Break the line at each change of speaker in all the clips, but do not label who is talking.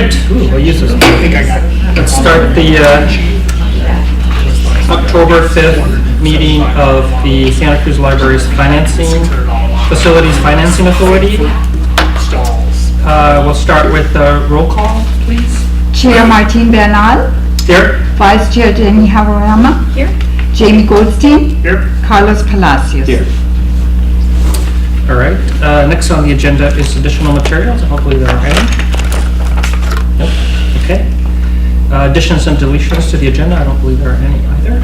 right, we'll use this.
I think I got it.
Let's start the October 5th meeting of the Santa Cruz Library's Facilities Financing Authority. We'll start with roll call, please.
Chair Martin Bernal.
Here.
Vice Chair Jenny Havarama.
Here.
Jamie Goldstein.
Here.
Carlos Palacios.
Here. All right. Next on the agenda is additional materials. Hopefully there are any. Nope. Okay. Additions and deletions to the agenda. I don't believe there are any either.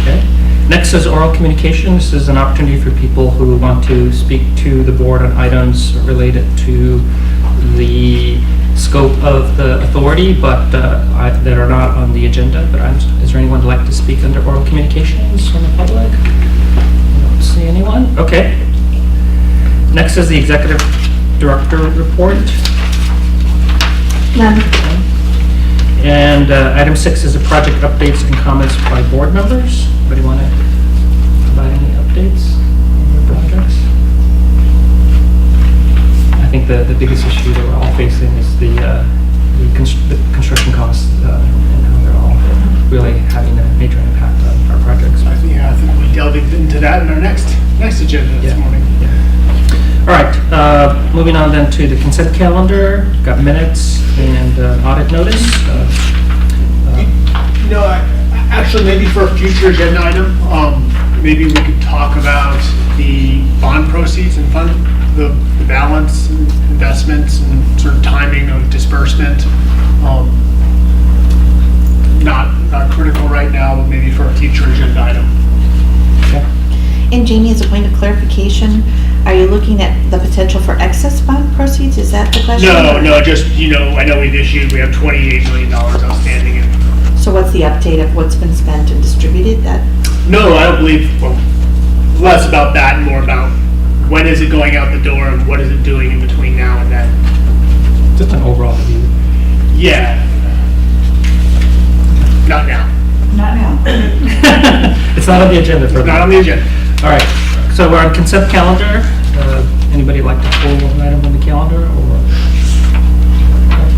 Okay. Next is oral communication. This is an opportunity for people who want to speak to the board on items related to the scope of the authority, but that are not on the agenda. But is there anyone who'd like to speak under oral communications from the public? I don't see anyone. Okay. Next is the executive director report.
None.
And item 6 is the project updates and comments by board members. Anybody want to provide any updates on your projects? I think the biggest issue that we're all facing is the construction costs and how they're all really having a major impact on our projects.
I think we delved into that in our next agenda this morning.
Yeah. All right, moving on then to the consent calendar. Got minutes and audit notice.
Actually, maybe for a future agenda item, maybe we could talk about the bond proceeds and fund the balance, and investments, and sort of timing of disbursement. Not critical right now, but maybe for a future agenda item.
Okay.
And Jamie, as a point of clarification, are you looking at the potential for excess bond proceeds? Is that the question?
No, just, I know we have $28 million outstanding.
So what's the update of what's been spent and distributed?
No, I don't believe, less about that and more about when is it going out the door and what is it doing in between now and then.
Just an overall view.
Yeah. Not now.
Not now.
It's not on the agenda.
It's not on the agenda.
All right, so we're on consent calendar. Anybody like to pull an item on the calendar, or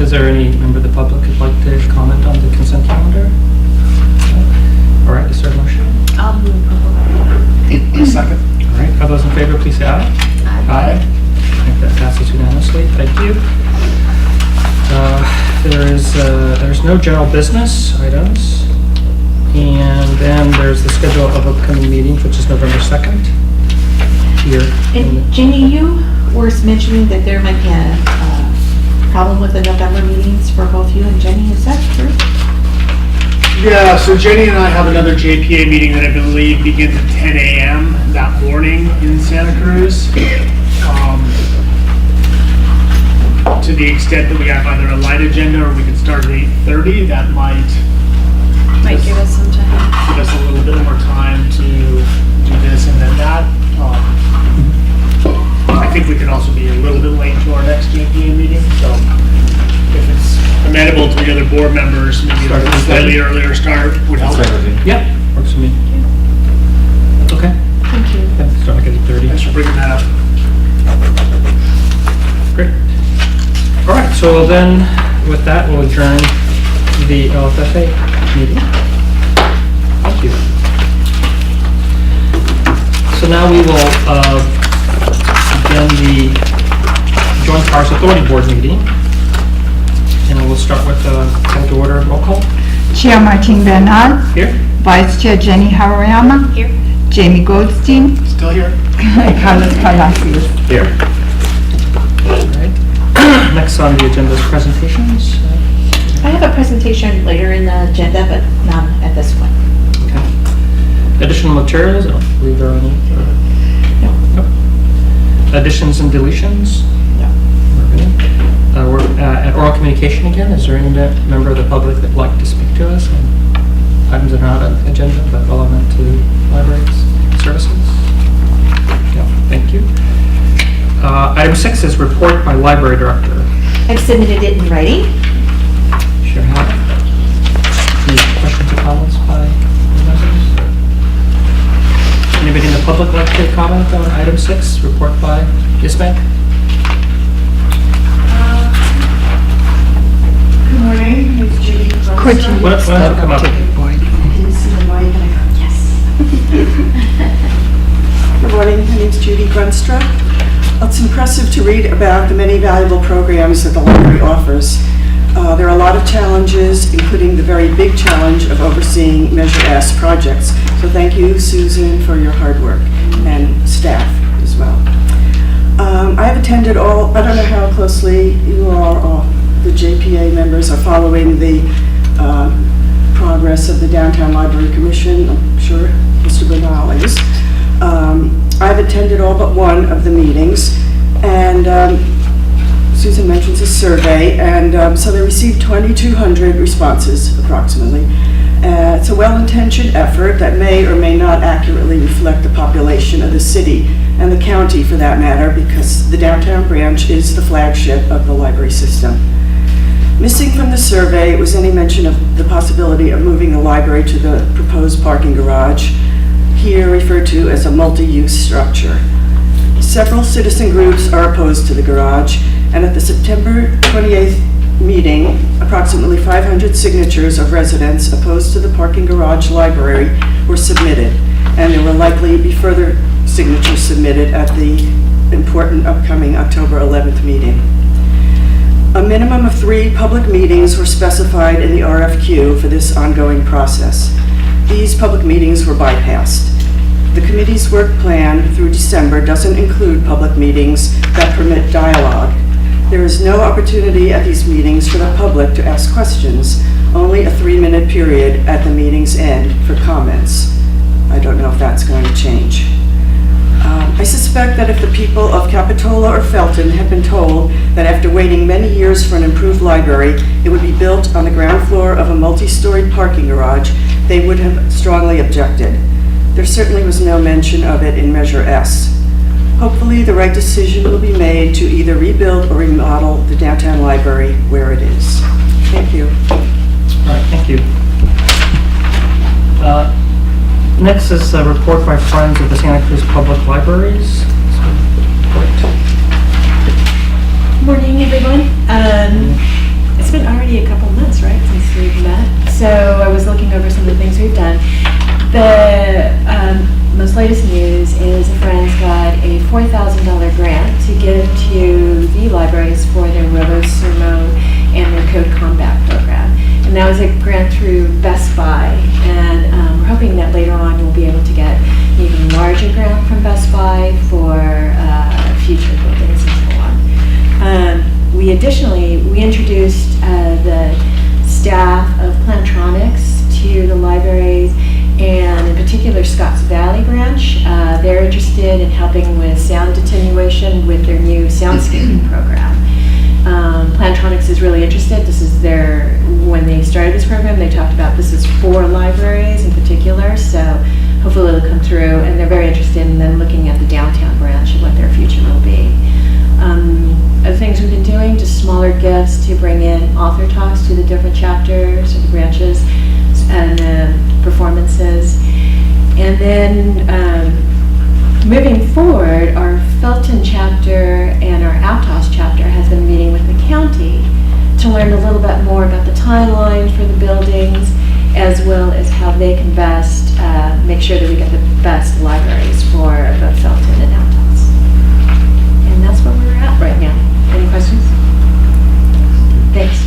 is there any member of the public who'd like to comment on the consent calendar? All right, is there a motion?
I'll move.
A second.
All right, all those in favor, please say aye.
Aye.
I think that passes unanimously. Thank you. There's no general business items. And then there's the schedule of upcoming meetings, which is November 2nd. Here.
And Jenny, you were mentioning that there might be a problem with the November meetings for both you and Jenny. Is that true?
Yeah, so Jenny and I have another JPA meeting that I believe begins at 10 a.m. that morning in Santa Cruz. To the extent that we have either a light agenda or we can start at 8:30, that might
Give us some time.
Give us a little bit more time to do this and then that. I think we can also be a little bit late to our next JPA meeting, so if it's amenable to the other board members, maybe a slightly earlier start would help.
Yeah, works for me. Okay.
Thank you.
Yeah, start like at 8:30.
Thanks for bringing that up.
Great. All right, so then with that, we'll adjourn the LFFA meeting. Thank you. So now we will begin the Joint Powers Authority Board meeting. And we'll start with the call to order roll call.
Chair Martin Bernal.
Here.
Vice Chair Jenny Havarama.
Here.
Jamie Goldstein.
Still here?
Carlos Palacios.
Here. All right. Next on the agenda is presentations.
I have a presentation later in the agenda, but none at this point.
Okay. Additional materials, I don't believe there are any. Nope. Additions and deletions?
No.
We're at oral communication again. Is there any member of the public that would like to speak to us on items that are not on the agenda but relevant to libraries services? No, thank you. Item 6 is report by library director.
I've submitted it in writing.
Sure have. Any questions or comments by members? Anybody in the public like to comment on item 6, report by, yes ma'am?
Could you
Why don't you
step
come
up
up?
to the board?
Good morning, my name's Judy Grunstruck. It's impressive to read about the many valuable programs that the library offers. There are a lot of challenges, including the very big challenge of overseeing Measure S projects. So thank you, Susan, for your hard work, and staff as well. I have attended all, I don't know how closely you all, the JPA members are following the progress of the Downtown Library Commission. I'm sure Mr. Bernal is. I've attended all but one of the meetings, and Susan mentions a survey, and so they received 2,200 responses approximately. It's a well-intentioned effort that may or may not accurately reflect the population of the city and the county for that matter, because the downtown branch is the flagship of the library system. Missing from the survey was any mention of the possibility of moving the library to the proposed parking garage, here referred to as a multi-use structure. Several citizen groups are opposed to the garage, and at the September 28th meeting, approximately 500 signatures of residents opposed to the parking garage library were submitted, and there will likely be further signatures submitted at the important upcoming October 11th meeting. A minimum of 3 public meetings were specified in the RFQ for this ongoing process. These public meetings were bypassed. The committee's work plan through December doesn't include public meetings that permit dialogue. There is no opportunity at these meetings for the public to ask questions, only a 3-minute period at the meeting's end for comments. I don't know if that's going to change. I suspect that if the people of Capitola or Felton had been told that after waiting many years for an improved library, it would be built on the ground floor of a multi-storied parking garage, they would have strongly objected. There certainly was no mention of it in Measure S. Hopefully, the right decision will be made to either rebuild or remodel the downtown library where it is. Thank you.
All right, thank you. Next is a report by Friends of the Santa Cruz Public Libraries.
Morning, everyone. It's been already a couple months, right, since we've met. So I was looking over some of the things we've done. The most latest news is the Friends got a $4,000 grant to give to the libraries for their RoboSumo and their Code Combat program. And that was a grant through Best Buy. And we're hoping that later on we'll be able to get an even larger grant from Best Buy for future buildings and so on. We introduced the staff of Plantronics to the libraries, and in particular Scotts Valley branch. They're interested in helping with sound attenuation with their new soundscaping program. Plantronics is really interested. This is when they started this program, they talked about this is for libraries in particular, so hopefully it'll come through, and they're very interested in then looking at the downtown branch and what their future will be. Other things we've been doing, just smaller gifts to bring in author talks to the different chapters or the branches and performances. And then moving forward, our Felton chapter and our Aptos chapter has been meeting with the county to learn a little bit more about the timeline for the buildings, as well as how they can best make sure that we get the best libraries for both Felton and Aptos. And that's where we're at right now. Any questions? Thanks.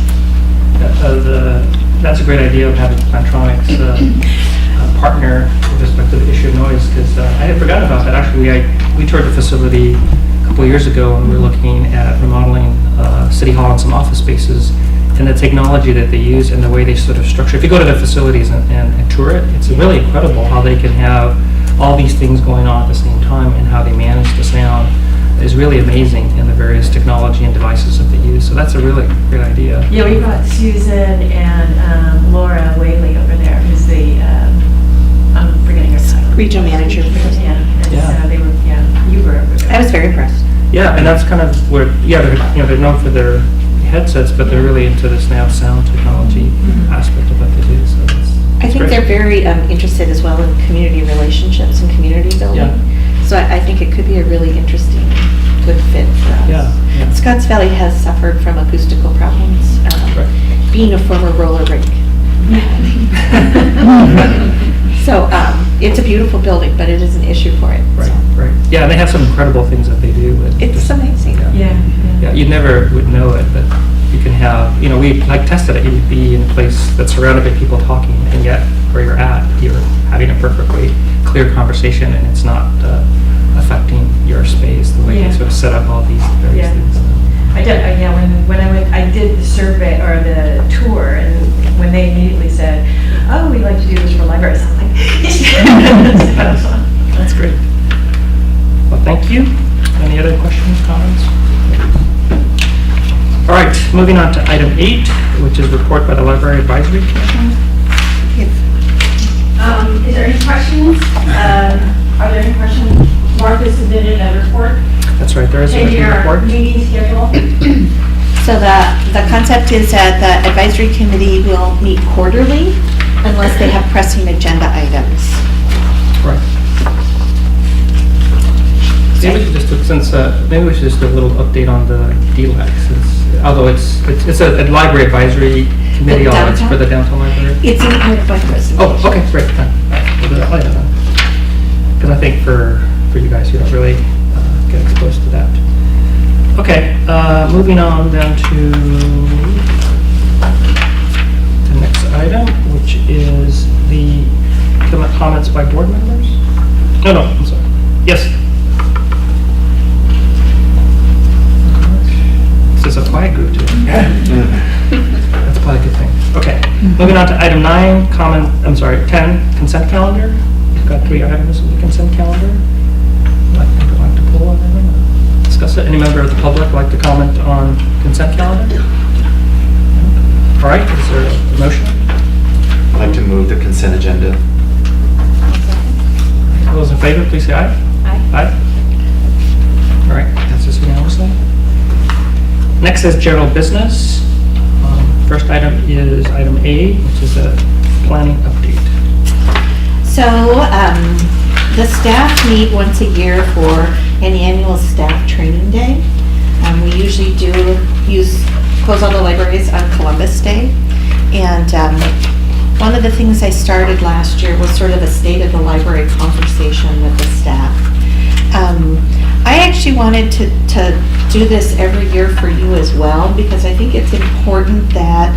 That's a great idea of having Plantronics partner with respect to the issue of noise, because I had forgotten about that. Actually, we toured the facility a couple of years ago, and we were looking at remodeling City Hall and some office spaces, and the technology that they use and the way they sort of structure. If you go to their facilities and tour it, it's really incredible how they can have all these things going on at the same time, and how they manage the sound is really amazing, in the various technology and devices that they use. So that's a really great idea.
Yeah, we brought Susan and Laura Whaley over there, who's the, I'm forgetting her title.
Regional manager.
Yeah, and
Yeah.
so they were, you were over there.
I was very impressed.
Yeah, and that's kind of where, they're known for their headsets, but they're really into this now sound technology aspect of what they do. So
I think
great.
they're very interested as well in community relationships and community building.
Yeah.
So I think it could be a really interesting, good fit for us.
Yeah.
Scotts Valley has suffered from acoustical problems.
Right.
Being a former roller rink, So, it's a beautiful building, but it is an issue for it.
Right,
so.
right. Yeah, and they have some incredible things that they do. with
It's
just-
amazing.
Yeah. Yeah, you never would know it, but you can have, we like tested it, you'd be in a place that's surrounded by people talking, and yet where you're at, you're having a perfectly clear conversation, and it's not affecting your space, the way
Yeah.
they sort of set up all these various
Yeah.
things.
I did, yeah, when I went, I did the survey or the tour, and when they immediately said, oh, we'd like to do this for libraries, I'm like,
That's great. Well, thank you. Any other questions, comments? All right, moving on to item 8, which is report by the Library Advisory Commission.
Is there any questions? Are there any questions? Martha submitted a report,
That's right, there is a
changing
written
our
report.
meeting schedule.
So the concept is that the advisory committee will meet quarterly unless they have pressing agenda items.
Right. Maybe we should just, maybe we should just do a little update on the DLAC, although it's a library advisory committee,
The
although it's
downtown?
for the downtown library.
It's in part of my presentation.
Oh, okay, great, then. We'll do that later then. Because I think for you guys, you don't really get exposed to that. Okay, moving on then to the next item, which is the comments by board members. No, I'm sorry. Yes. This is a quiet group today. That's probably a good thing. Okay, moving on to item 10, consent calendar. We've got 3 items in the consent calendar. I'd like to pull on them, discuss it. Any member of the public like to comment on consent calendar? All right, is there a motion?
I'd like to move the consent agenda.
All those in favor, please say aye. Aye. All right, that's just unanimously. Next is general business. First item is item A, which is a planning update.
So, the staff meet once a year for an annual staff training day. We usually close all the libraries on Columbus Day. And one of the things I started last year was sort of a state of the library conversation with the staff. I actually wanted to do this every year for you as well, because I think it's important that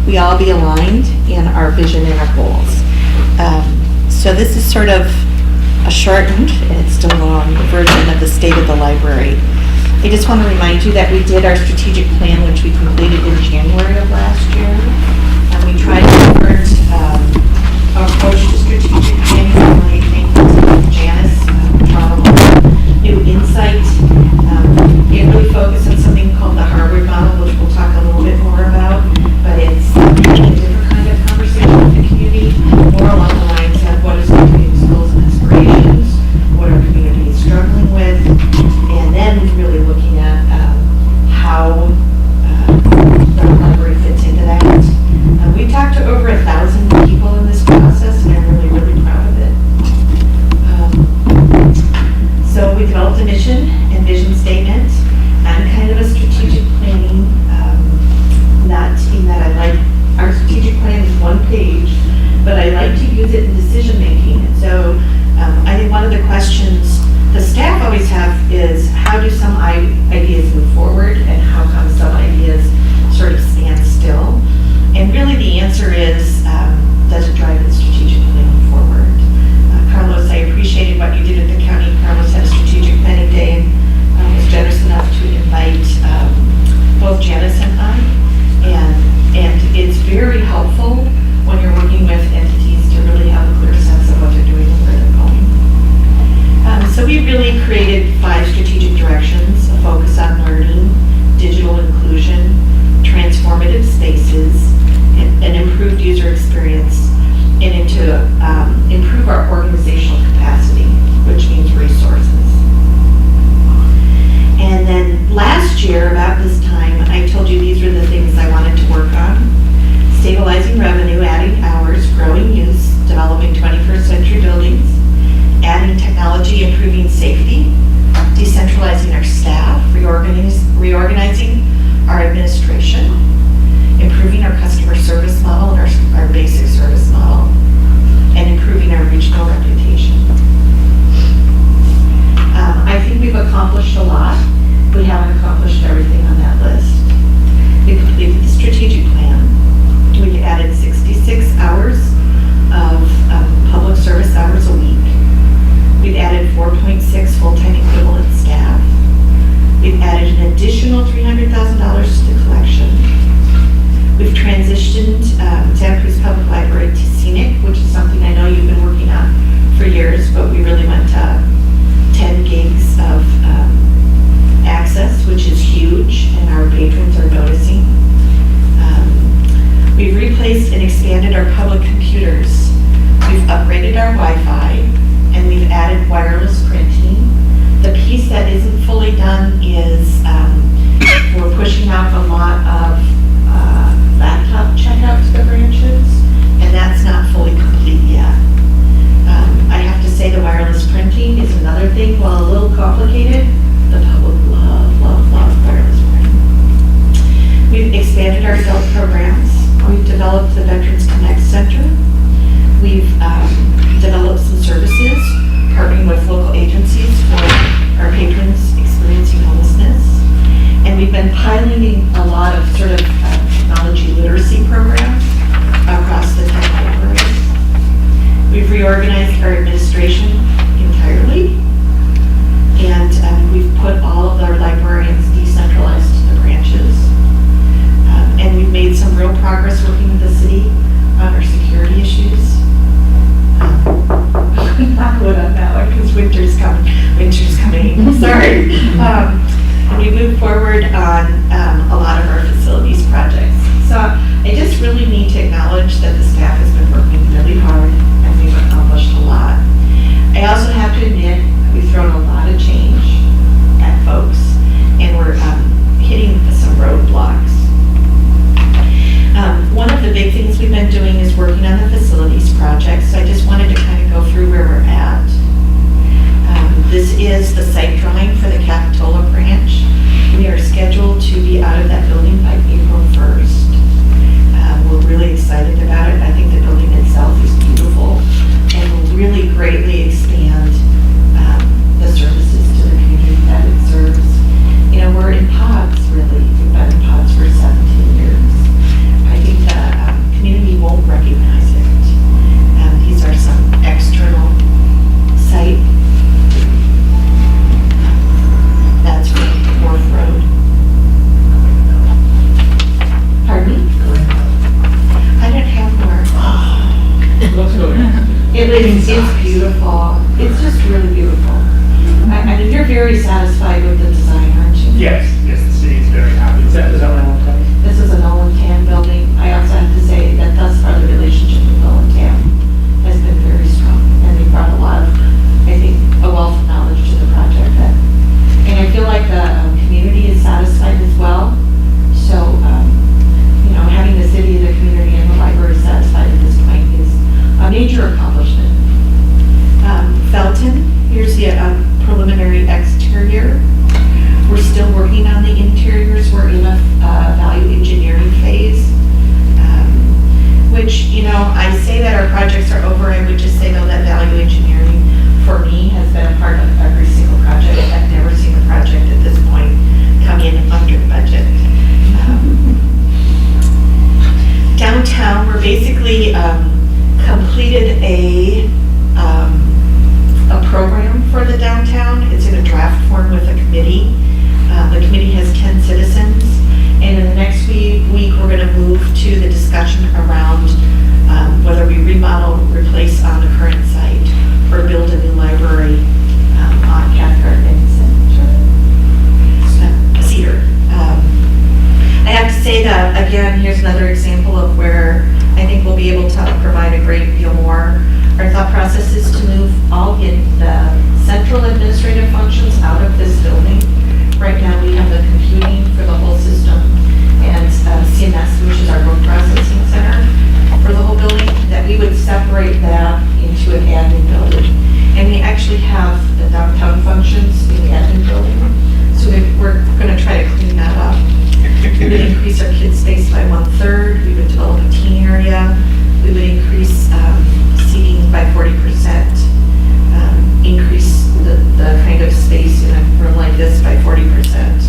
we all be aligned in our vision and our goals. So this is sort of a shortened, and it's still long, version of the state of the library. I just want to remind you that we did our strategic plan, which we completed in January of last year. And we tried to convert our approach to strategic planning. I really thank Janice, new insight. It really focused on something called the Harvard model, which we'll talk a little bit more about, but it's a different kind of conversation with the community, more along the lines of what is the community's goals and aspirations, what our community is struggling with, and then really looking at how the library fits into that. We talked to over 1,000 people in this process, and I'm really, really proud of it. So we developed a mission and vision statement. I'm kind of a strategic planning nut in that our strategic plan is 1 page, but I like to use it in decision making. And so I think one of the questions the staff always have is, how do some ideas move forward and how come some ideas sort of stand still? And really the answer is, does it drive the strategic planning forward? Carlos, I appreciated what you did at the county. Carlos had a strategic planning day and was generous enough to invite both Janice and I. And it's very helpful when you're working with entities to really have a clear sense of what they're doing and where they're going. So we really created 5 strategic directions: a focus on learning, digital inclusion, transformative spaces, and improved user experience, and to improve our organizational capacity, which means resources. And then last year, about this time, I told you these were the things I wanted to work on: stabilizing revenue, adding hours, growing use, developing 21st century buildings, adding technology, improving safety, decentralizing our staff, reorganizing our administration, improving our customer service model and our done is we're pushing out a lot of laptop checkout to the branches, and that's not fully complete yet. I have to say the wireless printing is another thing. While a little complicated, the public love wireless printing. We've expanded our adult programs. We've developed the Veterans Connect Center. We've developed some services, partnering with local agencies for our patrons experiencing homelessness. And we've been piloting a lot of sort of technology literacy programs across the 10 libraries. We've reorganized our administration entirely, and we've put all of our librarians decentralized to the branches. And we've made some real progress working with the city on our security issues. Not good on that one because winter's coming. Sorry. And we moved forward on a lot of our facilities projects. So I just really need to acknowledge that the staff has been working really hard and we've accomplished a lot. I also have to admit we've thrown a lot of change at folks and we're hitting some roadblocks. One of the big things we've been doing is working on the facilities project, so I just wanted to kind of go through where we're at. This is the site drawing for the Capitola branch. We are scheduled to be out of that building by April 1st. We're really excited about it. I think the building itself is beautiful and will really greatly expand the services to the community that it serves. You know, we're in pods, really. We've been in pods for 17 years. I think the community won't recognize it. These are some external site. That's from Wharf Road. Pardon me? I didn't have more. It's beautiful. It's just really beautiful. I mean, you're very satisfied with the design, aren't you?
Yes, the city's very happy.
Is that what I want to tell you?
This is an Nolan Tan building. I also have to say that thus far the relationship with Nolan Tan has been very strong. And they brought a lot of, I think, a wealth of knowledge to the project. And I feel like the community is satisfied as well. So, you know, having the city, the community, and the library satisfied at this point is a major accomplishment. Felton, here's the preliminary exterior. We're still working on the interiors. We're in a value engineering phase, which, you know, I say that our projects are over. I would just say, though, that value engineering for me has been a part of every single project. I've never seen a project at this point come in under budget. Downtown, we're basically completed a program for the downtown. It's in a draft form with a committee. The committee has 10 citizens, and in the next week we're going to move to the discussion around whether we remodel, replace on the current site, or build a new library on Cathcart and Cedar. I have to say that, again, here's another example of where I think we'll be able to provide a great deal more. Our thought process is to move all in the central administrative functions out of this building. Right now we have the computing for the whole system and CMS, which is our road processing center for the whole building, that we would separate that into an admin building. And we actually have the downtown functions in the admin building. So we're going to try to clean that up. We would increase our kids' space by 1/3. We would develop a teen area. We would increase seating by 40%, increase the kind of space in a room like this by 40%.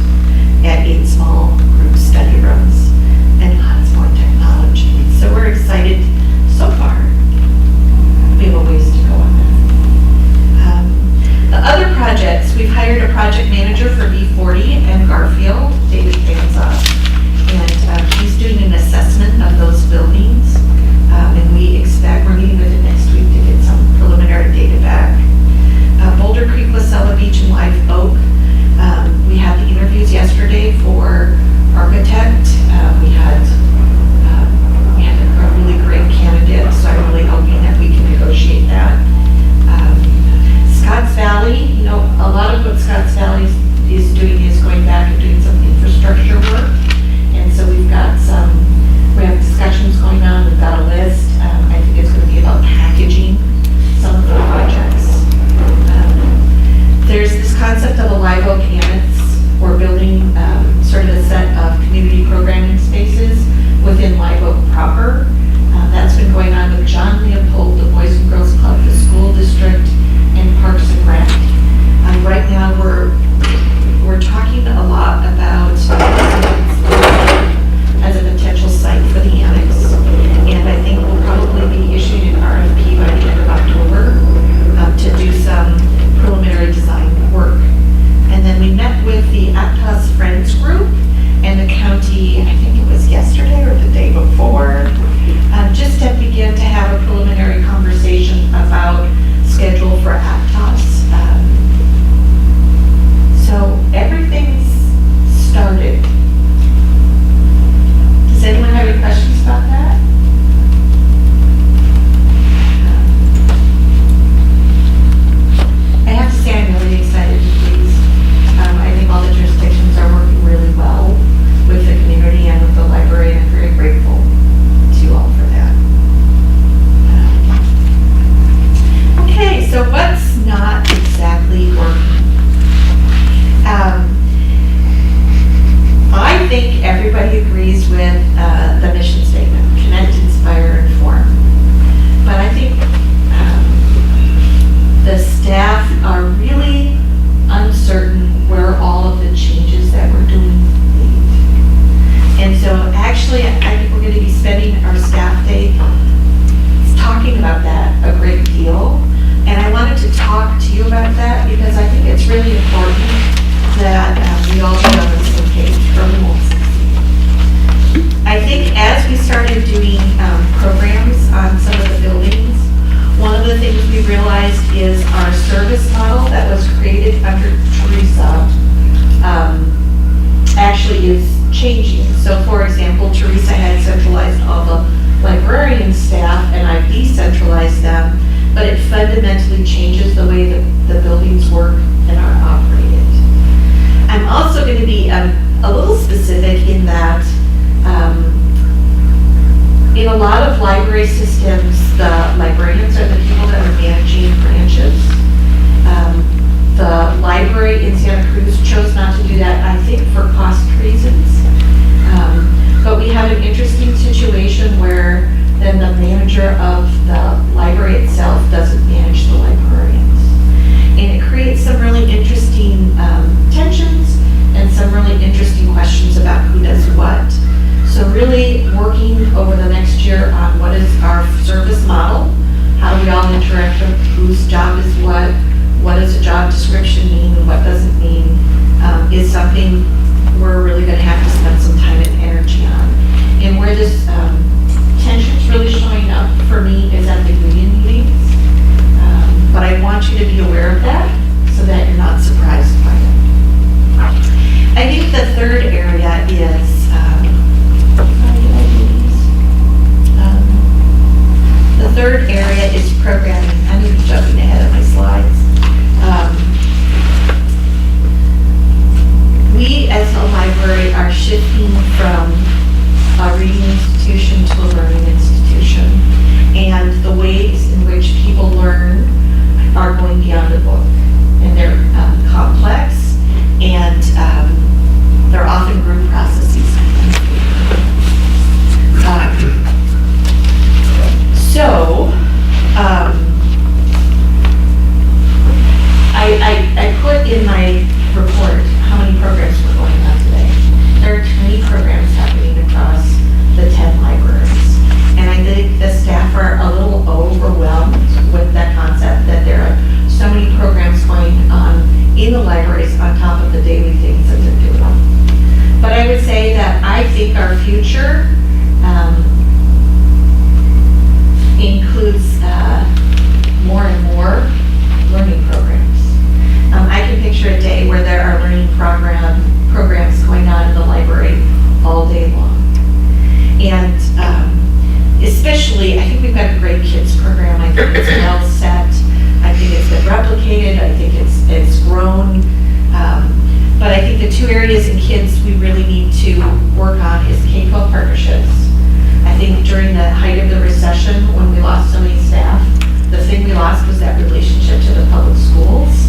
not exactly working. I think everybody agrees with the mission statement, connect, inspire, inform. But I think the staff are really uncertain where all of the changes that we're doing lead. And so actually, I think we're going to be spending our staff day talking about that a great deal. And I wanted to talk to you about that because I think it's really important that we all be on the same page or we won't succeed. I think as we started doing programs on some of the buildings, one of the things we realized is our service model that was created under Teresa actually is changing. So for example, Teresa had centralized all the librarian staff and I've decentralized them, but it fundamentally changes the way that the buildings work and are operated. I'm also going to be a little specific in that in a lot of library systems, the librarians are the people that are managing branches. The library in Santa Cruz chose not to do that, I think, for cost reasons. But we have an interesting situation where then the manager of the library itself doesn't manage the librarians. And it creates some really interesting tensions and some really interesting questions about who does what. So really working over the next year on what is our service model, how do we all interact with whose job is what does a job description mean and what does it mean, is something we're really going to have to spend some time and energy on. And where this tension's really showing up for me is at the union meetings. But I want you to be aware of that so that you're not surprised by it. I think the third area is the third area is programming. I'm going to be jumping ahead of my slides. We as a library are shifting from a reading institution to a learning institution. And the ways in which people learn are going beyond the book. And they're complex and they're often group processes. I put in my report how many programs were going on today. There are 20 programs happening across the 10 libraries. And I think the staff are a little overwhelmed with that concept that there are so many programs going on in the libraries on top of the daily things that they're doing. But I would say that I think our future includes more and more learning programs. I can picture a day where there are learning programs going on in the library all day long. And especially, I think we've got a great kids program. I think it's well set. I think it's been replicated. I think it's grown. But I think the two areas in kids we really need to work on is K-12 partnerships. I think during the height of the recession, when we lost so many staff, the thing we lost was that relationship to the public schools.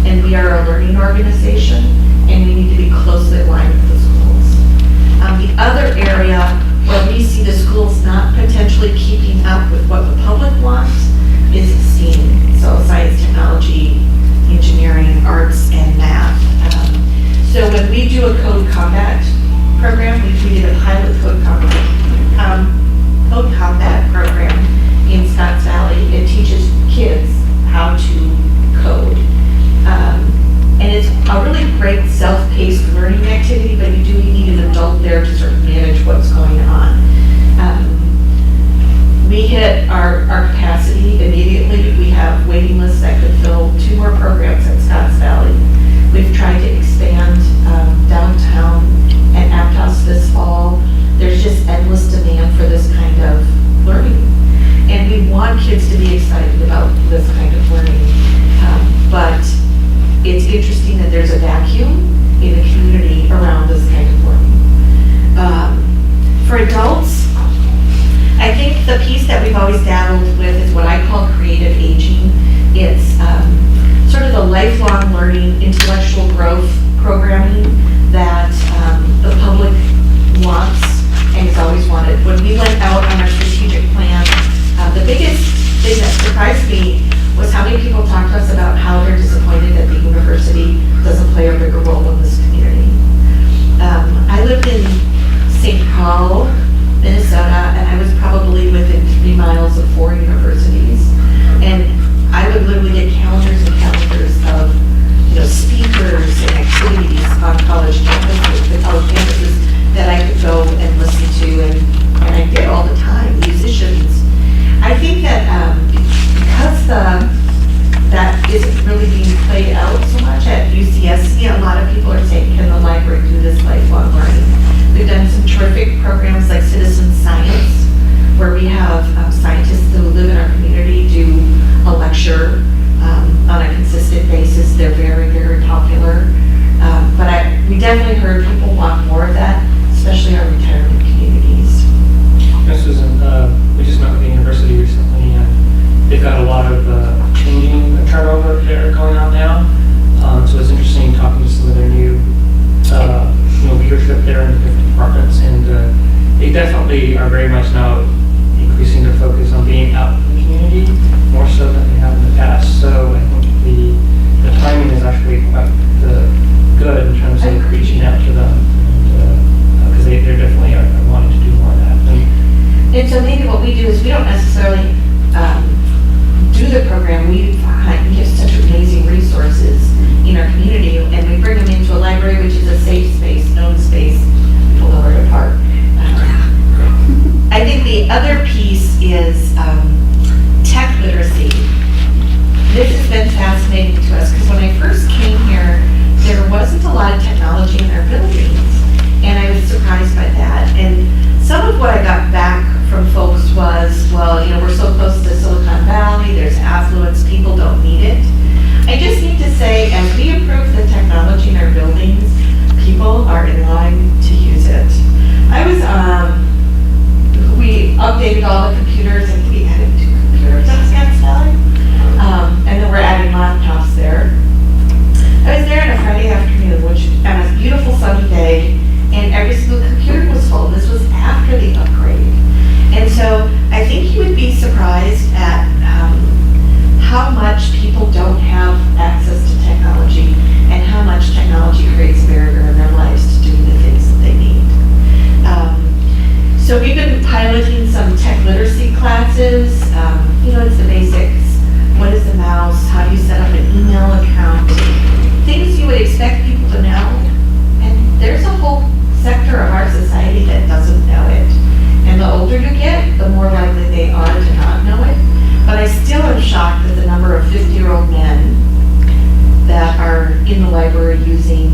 And we are a learning organization, and we need to be closely aligned with the schools. The other area where we see the schools not potentially keeping up with what the public wants is STEAM, so science, technology, engineering, arts, and math. So when we do a code combat program, we did a pilot code combat program in Scotts Valley. It teaches kids how to code. And it's a really great self-paced learning activity, but you do need an adult there to sort of manage what's going on. We hit our capacity immediately. We have waiting lists that could fill 2 more programs at Scotts Valley. We've tried to expand downtown and Aptos this fall. There's just endless demand for this kind of learning. And we want kids to be excited about this kind of learning. But it's interesting that there's a vacuum in the community around this kind of learning. For adults, I think the piece that we've always dabbled with is what I call creative aging. It's learning, intellectual growth programming that the public wants and has always wanted. When we went out on our strategic plan, the biggest thing that surprised me was how many people talked to us about how they're disappointed that the university doesn't play a bigger role in this community. I lived in St. Paul, Minnesota, and I was probably within 3 miles of 4 universities. And I would literally get calendars and calendars of, speakers and activities on college campuses that I could go and listen to, and I did all the time, musicians. I think that because that isn't really being played out so much at UCSC, a lot of people are saying, can the library do this lifelong learning? We've done some terrific programs like citizen science, where we have scientists who live in our community do a lecture on a consistent basis. They're very, very popular. But we definitely heard people want more of that, especially our retirement communities.
Susan, we just met with the university recently, and they've got a lot of changing turnover there going on now. So it's interesting talking to some of their new leadership there in the different departments, and they definitely are very much now increasing their focus on being out in the community more so than they have in the past. So I think the timing is actually quite good in terms of reaching out to them, because they're definitely are wanting to do more of that.
And so maybe what we do is we don't necessarily do the program. We have such amazing resources in our community, and we bring them into a library, which is a safe space, known space. People know where to park. I think the other piece is tech literacy. This has been fascinating to us because when I first came here, there wasn't a lot of technology in our buildings, and I was surprised by that. And some of what I got back from folks was, well, we're so close to Silicon Valley, there's affluence, people don't need it. I just need to say, as we improve the technology in our buildings, people are in line to use it. We updated all the computers, and we added 2 computers at Scan's Valley, and then we're adding laptops there. I was there on a Friday afternoon, on a beautiful sunny day, and every single computer was full. This was after the upgrade. And so I think you would be surprised at how much people don't have access to technology and how much technology creates a barrier in their lives to doing the things that they need. So we've been piloting some tech literacy classes. It's the basics. What is the mouse? How do you set up an email account? Things you would expect people to know. And there's a whole sector of our society that doesn't know it. And the older you get, the more likely they are to not know it. But I still am shocked at the number of 50-year-old men that are in the library using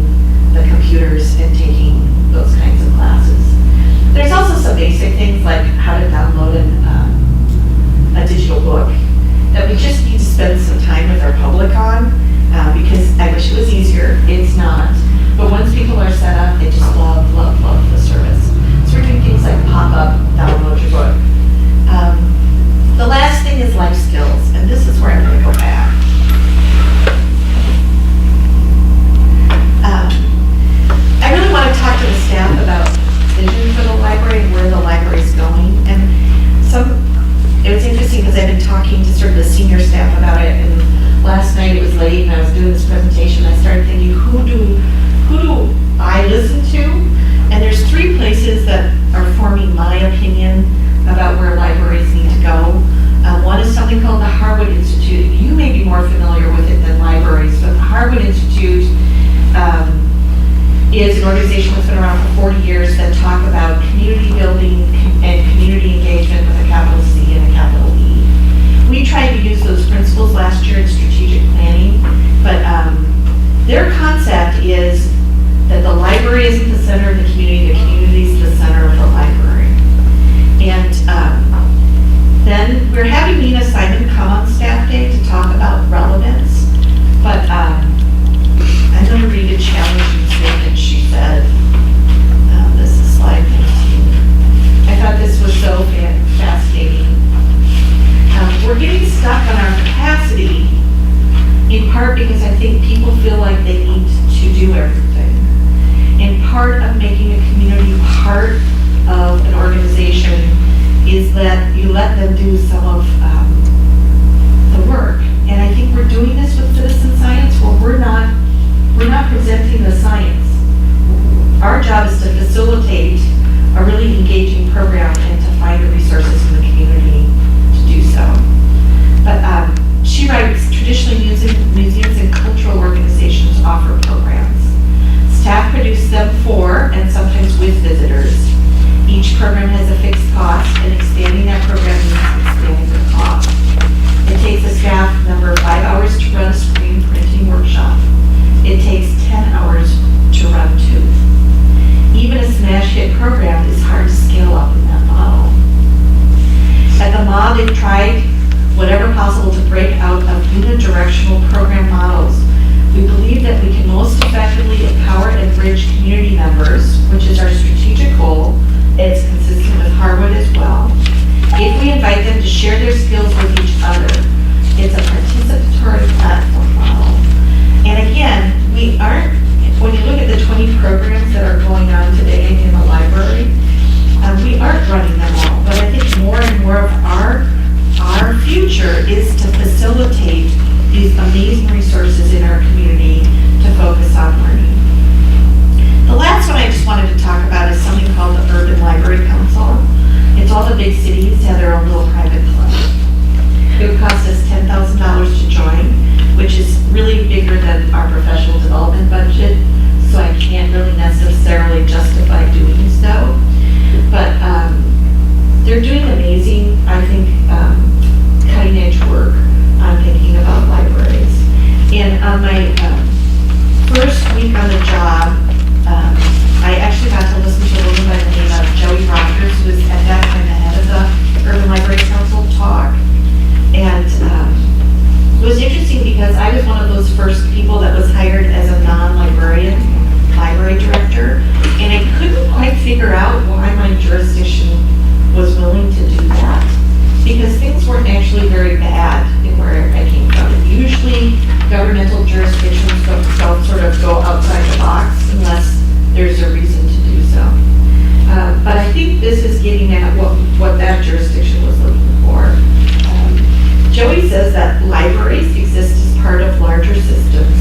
the computers and taking those kinds of classes. There's also some basic things like how to download a digital book that we just need to spend some time with our public on, because I wish it was easier. It's not. But once people are set up, they just love, love, love the service. So we're doing things like pop-up, download your book. The last thing is life skills, and this is where I'm going to go back. I really want to talk to the staff about vision for the library and where the library is going. And it was interesting because I've been talking to sort of the senior staff about it, and last night it was late and I was doing this presentation. I started thinking, who do I listen to? And there's 3 places that are forming my opinion about where libraries need to go. One is something called the Harwood Institute. You may be more familiar with it than libraries, but the Harwood Institute is an organization that's been around for 40 years that talk about community building and community engagement with a capital C and a capital E. We tried to use those principles last year in strategic planning, but their concept is that the library isn't the center of the community is the center of the library. And then we're having Nina Simon come on staff day to talk about relevance, but I'm going to read a challenging statement she said. This is slide 19. I thought this was so fascinating. We're getting stuck on our capacity in part because I think people feel like they need to do everything. And part of making a community part of an organization is that you let them do some of the work. And I think we're doing this with citizen science where we're not presenting the science. Our job is to facilitate a really engaging program and to find the resources in the community to do so. But she writes, traditionally museums and cultural organizations offer programs. Staff produce them for and sometimes with visitors. Each program has a fixed cost, and expanding that program means expanding the cost. It takes a staff member 5 hours to run a screen printing workshop. It takes 10 hours to run 2. Even a smash hit program is hard to scale up in that model. At the MA, they've tried whatever possible to break out of unidirectional program models. We believe that we can most effectively empower and bridge community members, which is our strategic goal. It's consistent with Harwood as well. If we invite them to share their skills with each other, it's a participatory platform model. And again, when you look at the 20 programs that are going on today in the library, we aren't running them all, but I think more and more of our future is to facilitate these amazing resources in our community to focus on learning. The last one I just wanted to talk about is something called the Urban Library Council. It's all the big cities have their own little private club. It would cost us $10,000 to join, which is really bigger than our professional development budget, so I can't really necessarily justify doing so. But they're doing amazing, I think, cutting edge work on thinking about libraries. And on my first week on the job, I actually got to listen to a woman by the name of Joey Rogers, who was at that time the head of the Urban Library Council talk. And it was interesting because I was one of those first people that was hired as a non-librarian library director, and I couldn't quite figure out why my jurisdiction was willing to do that, because things weren't actually very bad in where I came from. Usually governmental jurisdictions don't sort of go outside the box unless there's a reason to do so. But I think this is getting at what that jurisdiction was looking for. Joey says that libraries exist as part of larger systems.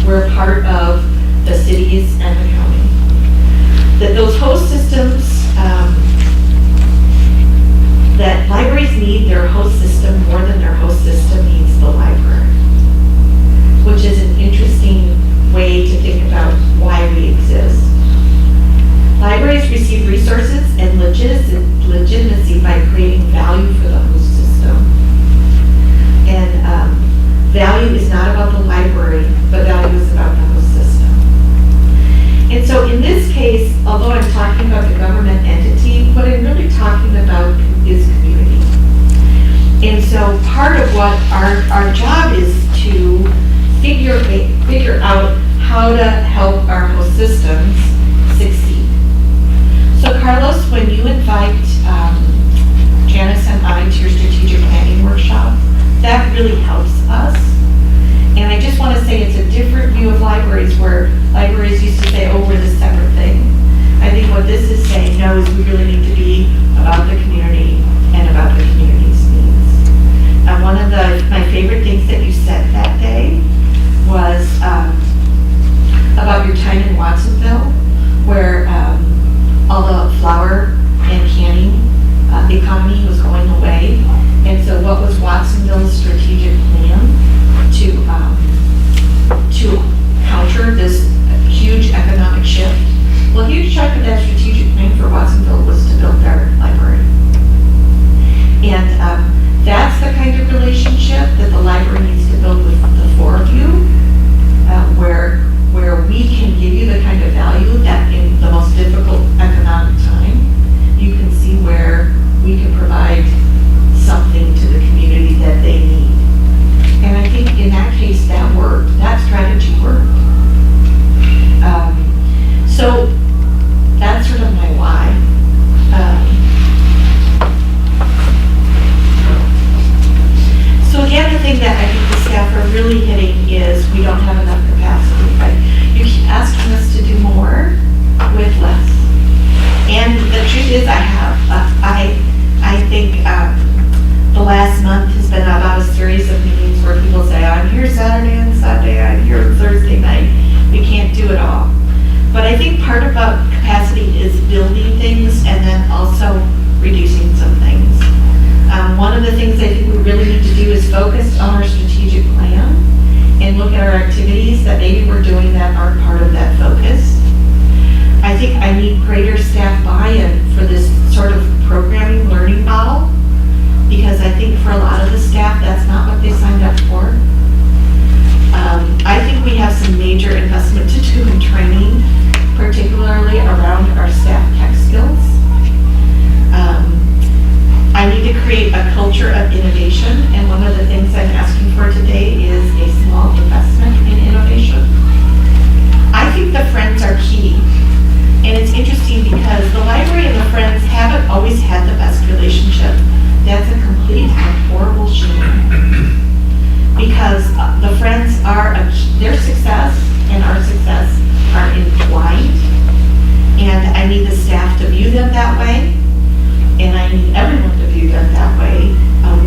We're part of the cities and the county. That those host systems, that libraries need their host system more than their host system needs the library, which is an interesting way to think about why we exist. Libraries receive resources and legitimacy by creating value for the host system. And value is not about the library, but value is about the host system. And so in this case, although I'm talking about the government entity, what I'm really talking about is community. And so part of what our job is to figure out how to help our host systems succeed. So Carlos, when you invite Janice and I to your strategic planning workshop, that really helps us. And I just want to say it's a different view of libraries, where libraries used to say, oh, we're this separate thing. I think what this is saying, no, is we really need to be about the community and about the community's needs. One of my favorite things that you said that day was about your time in Watsonville, where all the flour and canning economy was going away. And so what was Watsonville's strategic plan to counter this huge economic shift? Well, a huge chunk of that strategic plan for Watsonville was to build their library. And that's the kind of relationship that the library needs to build with the four of you, where we can give you the kind of that I think the staff are really hitting is we don't have enough capacity, right? You keep asking us to do more with less. And the truth is I think the last month has been about a series of meetings where people say, I'm here Saturday and Sunday, I'm here Thursday night. We can't do it all. But I think part about capacity is building things and then also reducing some things. One of the things I think we really need to do is focus on our strategic plan and look at our activities that maybe we're doing that aren't part of that focus. I think I need greater staff buy-in for this sort of programming learning model, because I think for a lot of the staff, that's not what they signed up for. I think we have some major investment to do in training, particularly around our staff tech skills. I need to create a culture of innovation, and one of the things I'm asking for today is a small investment in innovation. I think the Friends are key, and it's interesting because the library and the Friends haven't always had the best relationship. That's a complete and horrible shame, because the Friends are, their success and our success are entwined, and I need the staff to view them that way. And I need everyone to view them that way.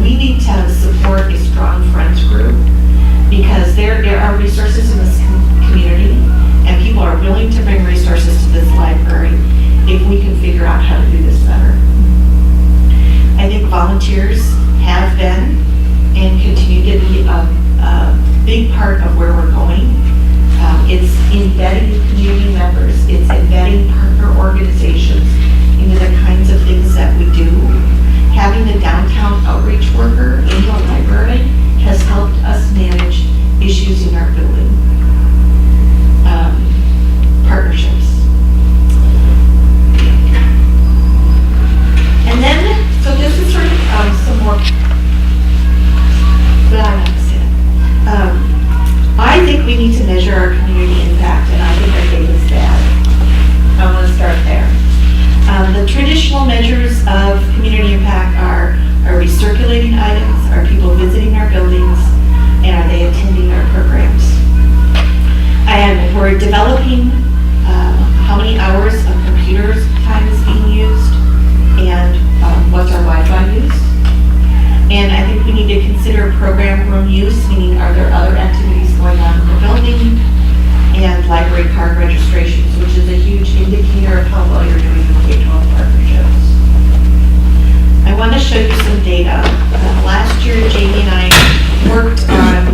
We need to support a strong Friends group, because there are resources in this community, and people are willing to bring resources to this library if we can figure out how to do this better. I think volunteers have been and continue to be a big part of where we're going. It's embedding community members, it's embedding partner organizations into the kinds of things that we do. Having the downtown outreach worker in the library has helped us manage issues in our building. Partnerships. And then, so this is sort of some more, but I'm not going to say that. I think we need to measure our community impact, and I think our data is bad. I want to start there. The traditional measures of community impact are we circulating items, are people visiting our buildings, and are they attending our programs? And we're developing how many hours of computer time is being used, and what's our Wi-Fi use. And I think we need to consider program room use, meaning are there other activities going on in the building, and library card registrations, which is a huge indicator of how well you're doing with K-12 partnerships. I want to show you some data. Last year, Jamie and I worked on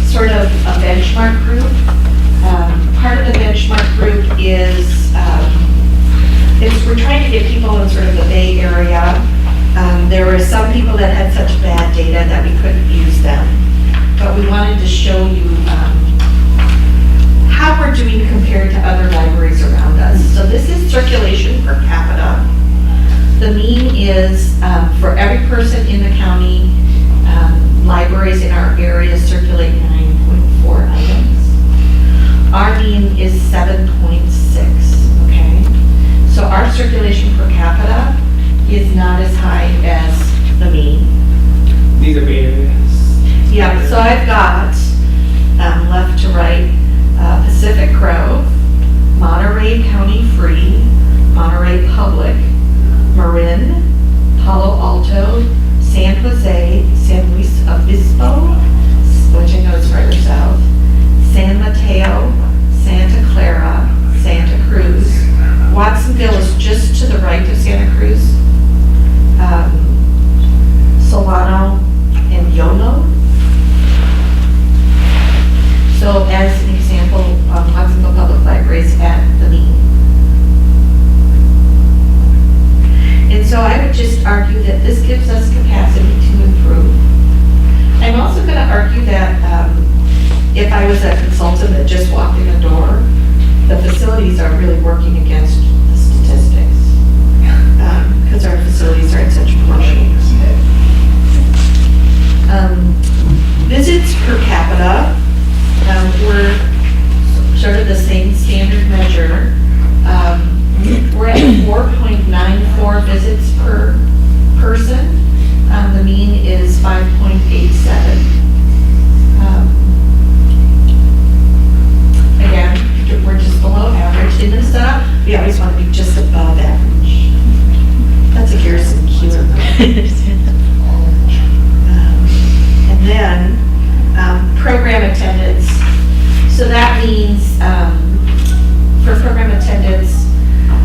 sort of a benchmark group. Part of the benchmark group is we're trying to get people in sort of the Bay Area. There were some people that had such bad data that we couldn't use them, but we wanted to show you how we're doing compared to other libraries around us. So this is circulation per capita. The mean is for every person in the county, libraries in our area circulate 9.4 items. Our mean is 7.6, okay? So our circulation per capita is not as high as the mean.
These are Bay areas.
Yeah, so I've got left to right, Pacific Grove, Monterey County Free, Monterey Public, Marin, Palo Alto, San Jose, San Luis Obispo, which I know is further south, San Mateo, Santa Clara, Santa Cruz. Watsonville is just to the right of Santa Cruz. Solano and Yolo. So as an example, Watsonville Public Library is at the mean. And so I would just argue that this gives us capacity to improve. I'm also going to argue that if I was a consultant that just walked in the door, the facilities are really working against the statistics, because our facilities are in such poor shape. Visits per capita, we're sort of the same standard measure. We're at 4.94 visits per person. The mean is 5.87. program attendance. So that means for program attendance,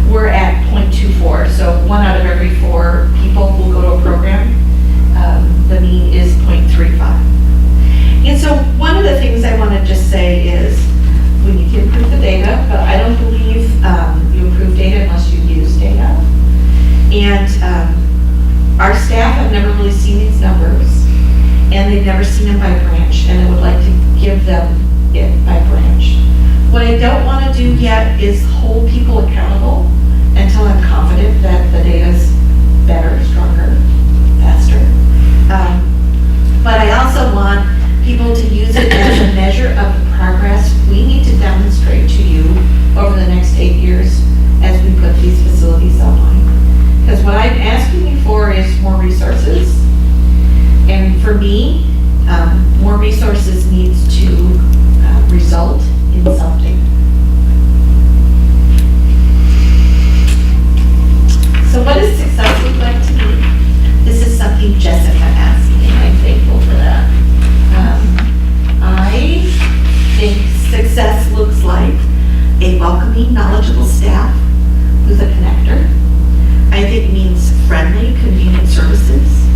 we're at 0.24. So 1 out of every 4 people will go to a program. The mean is 0.35. And so one of the things I want to just say is we need to improve the data, but I don't believe you improve data unless you use data. And our staff have never really seen these numbers, and they've never seen them by branch, and I would like to give them it by branch. What I don't want to do yet is hold people accountable until I'm confident that the data's better, stronger, faster. But I also want people to use it as a measure of the progress we need to demonstrate to you over the next 8 years as we put these facilities online. Because what I'm asking you for is more resources. And for me, more resources needs to result in something. So what does success look like to me? This is something Jessica asked me, and I'm thankful for that. I think success looks like a welcoming, knowledgeable staff who's a connector. I think it means friendly, convenient services,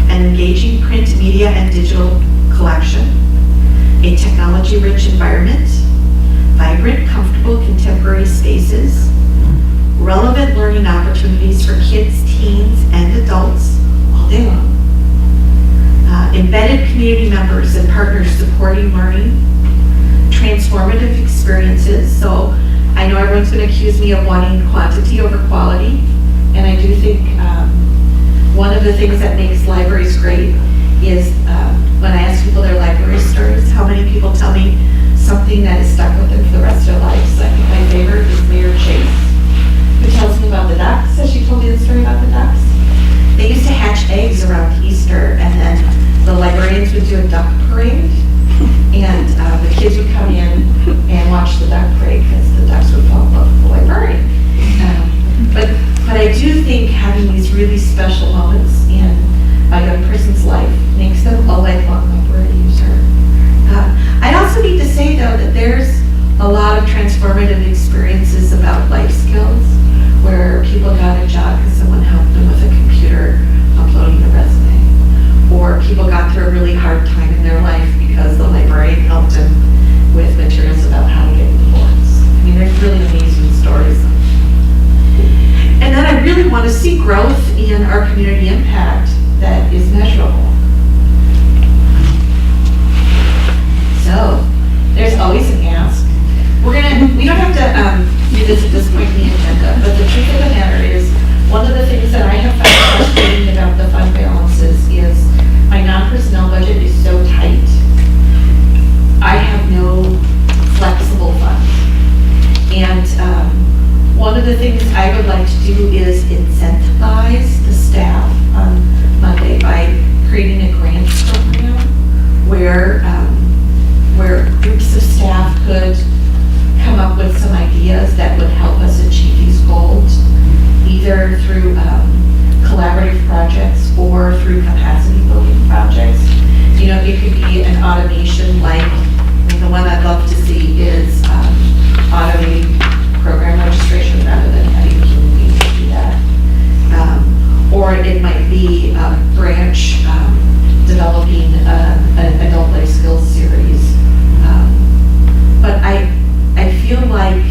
an engaging print media and digital collection, a technology-rich environment, vibrant, comfortable, contemporary spaces, relevant learning opportunities for kids, teens, and adults all day long, embedded community members and partners supporting learning, transformative experiences. So I know everyone's going to accuse me of wanting quantity over quality, and I do think one of the things that makes libraries great is when I ask people their library stories, how many people tell me something that has stuck with them for the rest of their lives. I think my favorite is Mayor Chase, who tells me about the ducks, as she told me the story about the ducks. They used to hatch eggs around Easter, and then the librarians would do a duck parade, and the kids would come in and watch the duck parade because the ducks would fall in love with the librarian. But I do think having these really special moments in a young person's life makes them a lifelong library user. I also need to say, though, that there's a lot of transformative experiences about life skills where people got a job because someone helped them with a computer uploading a resume, or people got through a really hard time in their life because the librarian helped them with materials about how to get divorced. I mean, there's really amazing stories. And then I really want to see growth in our community impact that is measurable. So there's always an ask. We don't have to do this at this point in the agenda, but the truth of the matter is, one of the things that I have found frustrating about the fund balances is my non-personnel budget is so tight. I have no flexible funds. And one of the things I would like to do is incentivize the staff on Monday by creating a grants program where groups of staff could come up with some ideas that would help us achieve these goals, either through collaborative projects or through capacity building projects. You know, it could be an automation like, the one I'd love to see is automating program registration rather than having human beings do that. Or it might be a branch developing an adult life skills series. But I feel like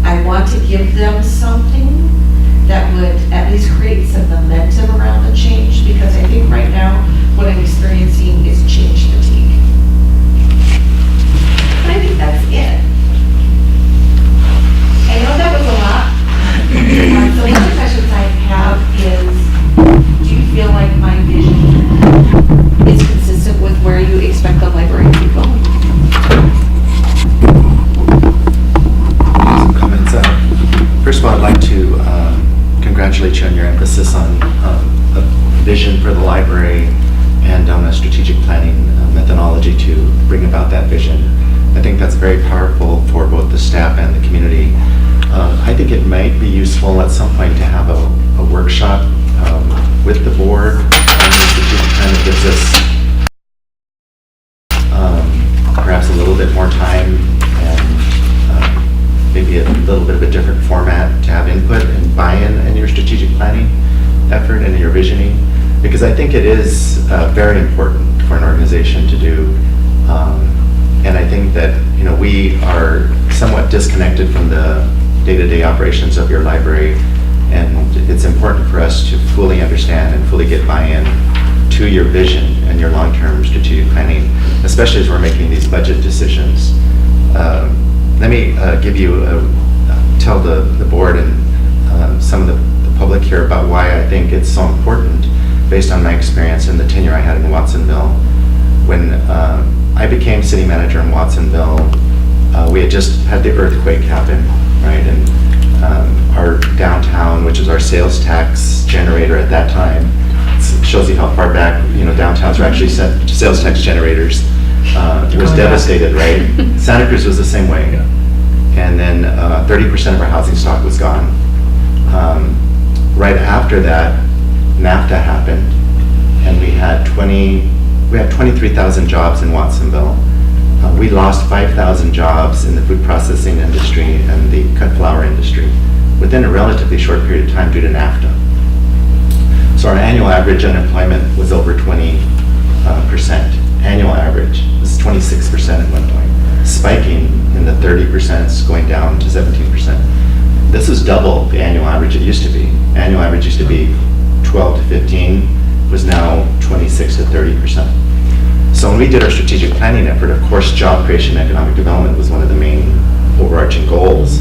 I want to give them something that would at least create some momentum around the change, because I think right now what I'm experiencing is change fatigue. And I think that's it. I know that was a lot. So one of the questions I have is, do you feel like my vision is consistent with where you expect the library to go?
Some comments. First of all, I'd like to congratulate you on your emphasis on a vision for the library and on a strategic planning methodology to bring about that vision. I think that's very powerful for both the staff and the community. I think it might be useful at some point to have a workshop with the board. The strategic plan that gives us more time and maybe a little bit of a different format to have input and buy-in in your strategic planning effort and your visioning, because I think it is very important for an organization to do. And I think that, you know, we are somewhat disconnected from the day-to-day operations of your library, and it's important for us to fully understand and fully get buy-in to your vision and your long-term strategic planning, especially as we're making these budget decisions. Let me tell the board and some of the public here about why I think it's so important, based on my experience and the tenure I had in Watsonville. When I became city manager in Watsonville, we had just had the earthquake happen, right? And our downtown, which was our sales tax generator at that time, it shows you how far back, you know, downtowns were actually sales tax generators. It was devastated, right? Santa Cruz was the same way.
Yeah.
And then 30% of our housing stock was gone. Right after that, NAFTA happened, and we had 23,000 jobs in Watsonville. We lost 5,000 jobs in the food processing industry and the cut flour industry within a relatively short period of time due to NAFTA. So our annual average unemployment was over 20%. Annual average was 26% at one point, spiking in the 30%, going down to 17%. This is double the annual average it used to be. Annual average used to be 12 to 15, was now 26 to 30%. So when we did our strategic planning effort, of course, job creation and economic development was one of the main overarching goals.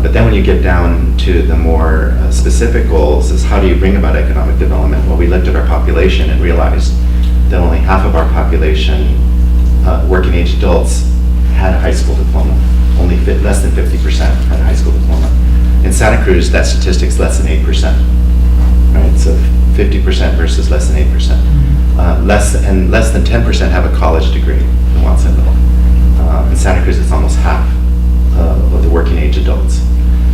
But then when you get down to the more specific goals, is how do you bring about economic development? Well, we looked at our population and realized that only half of our population, working age adults, had a high school diploma. Only less than 50% had a high school diploma. In Santa Cruz, that statistic's less than 8%, right? So 50% versus less than 8%. Less than 10% have a college degree in Watsonville. In Santa Cruz, it's almost half of the working age adults.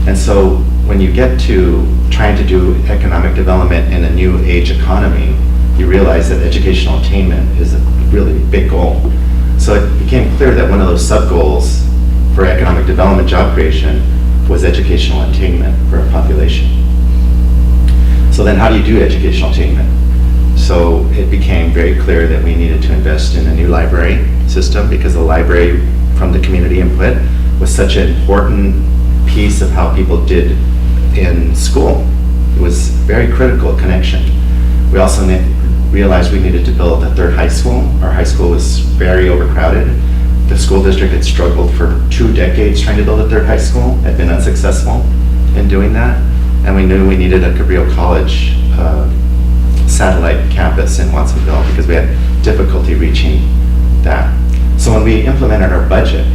And so when you get to trying to do economic development in a new age economy, you realize that educational attainment is a really big goal. So it became clear that one of those sub-goals for economic development, job creation, was educational attainment for a population. So then how do you do educational attainment? So it became very clear that we needed to invest in a new library system, because the library, from the community input, was such an important piece of how people did in school. It was a very critical connection. We also realized we needed to build a third high school. Our high school was very overcrowded. The school district had struggled for 2 decades trying to build a third high school, had been unsuccessful in doing that. And we knew we needed a Cabrillo College satellite campus in Watsonville, because we had difficulty reaching that. So when we implemented our budget,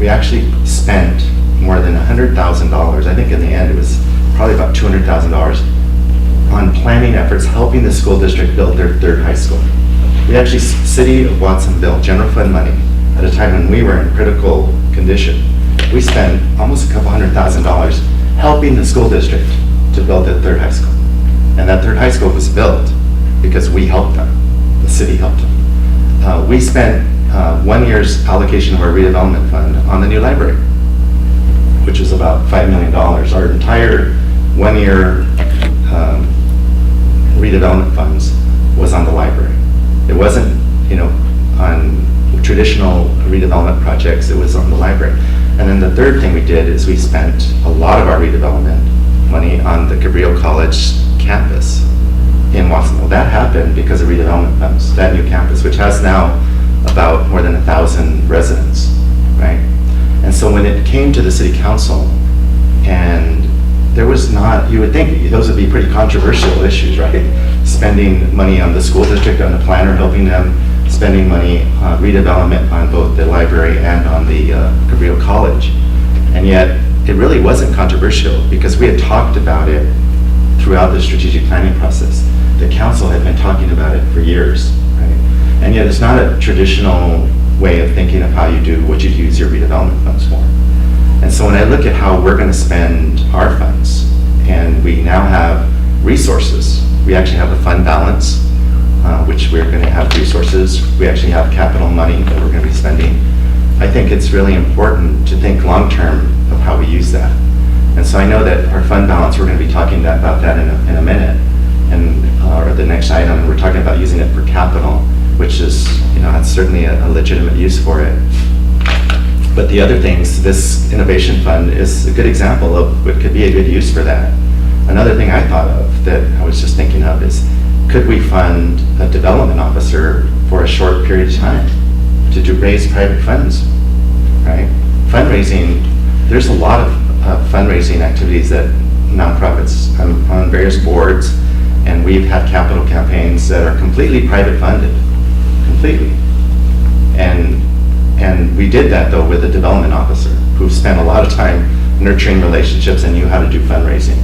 we actually spent more than $100,000. I think in the end it was probably about $200,000 on planning efforts helping the school district build their third high school. We actually, City of Watsonville, general fund money, at a time when we were in critical condition, we spent almost a couple $100,000 helping the school district to build their third high school. And that third high school was built because we helped them. The city helped them. We spent 1 year's allocation of our redevelopment fund on the new library, which was about $5 million. Our entire 1 year redevelopment funds was on the library. It wasn't, you know, on traditional redevelopment projects, it was on the library. And then the third thing we did is we spent a lot of our redevelopment money on the Cabrillo College campus in Watsonville. That happened because of redevelopment funds, that new campus, which has now about more than 1,000 residents, right? And so when it came to the city council, and there was not, you would think those would be pretty controversial issues, right? Spending money on the school district, on the planner, helping them, spending money on redevelopment on both the library and on the Cabrillo College. And yet, it really wasn't controversial, because we had talked about it throughout the strategic planning process. The council had been talking about it for years, right? And yet, it's not a traditional way of thinking of how you do what you use your redevelopment funds for. And so when I look at how we're going to spend our funds, and we now have resources, we actually have a fund balance, which we're going to have resources, we actually have capital money that we're going to be spending. I think it's really important to think long-term of how we use that. And so I know that our fund balance, we're going to be talking about that in a minute, and or the next item, and we're talking about using it for capital, which is, that's certainly a legitimate use for it. But the other things, this innovation fund is a good example of what could be a good use for that. Another thing I thought of that I was just thinking of is, could we fund a development officer for a short period of time to raise private funds, right? Fundraising, there's a lot of fundraising activities that nonprofits, I'm on various boards, and we've had capital campaigns that are completely private funded, completely. And we did that though with a development officer who spent a lot of time nurturing relationships and knew how to do fundraising.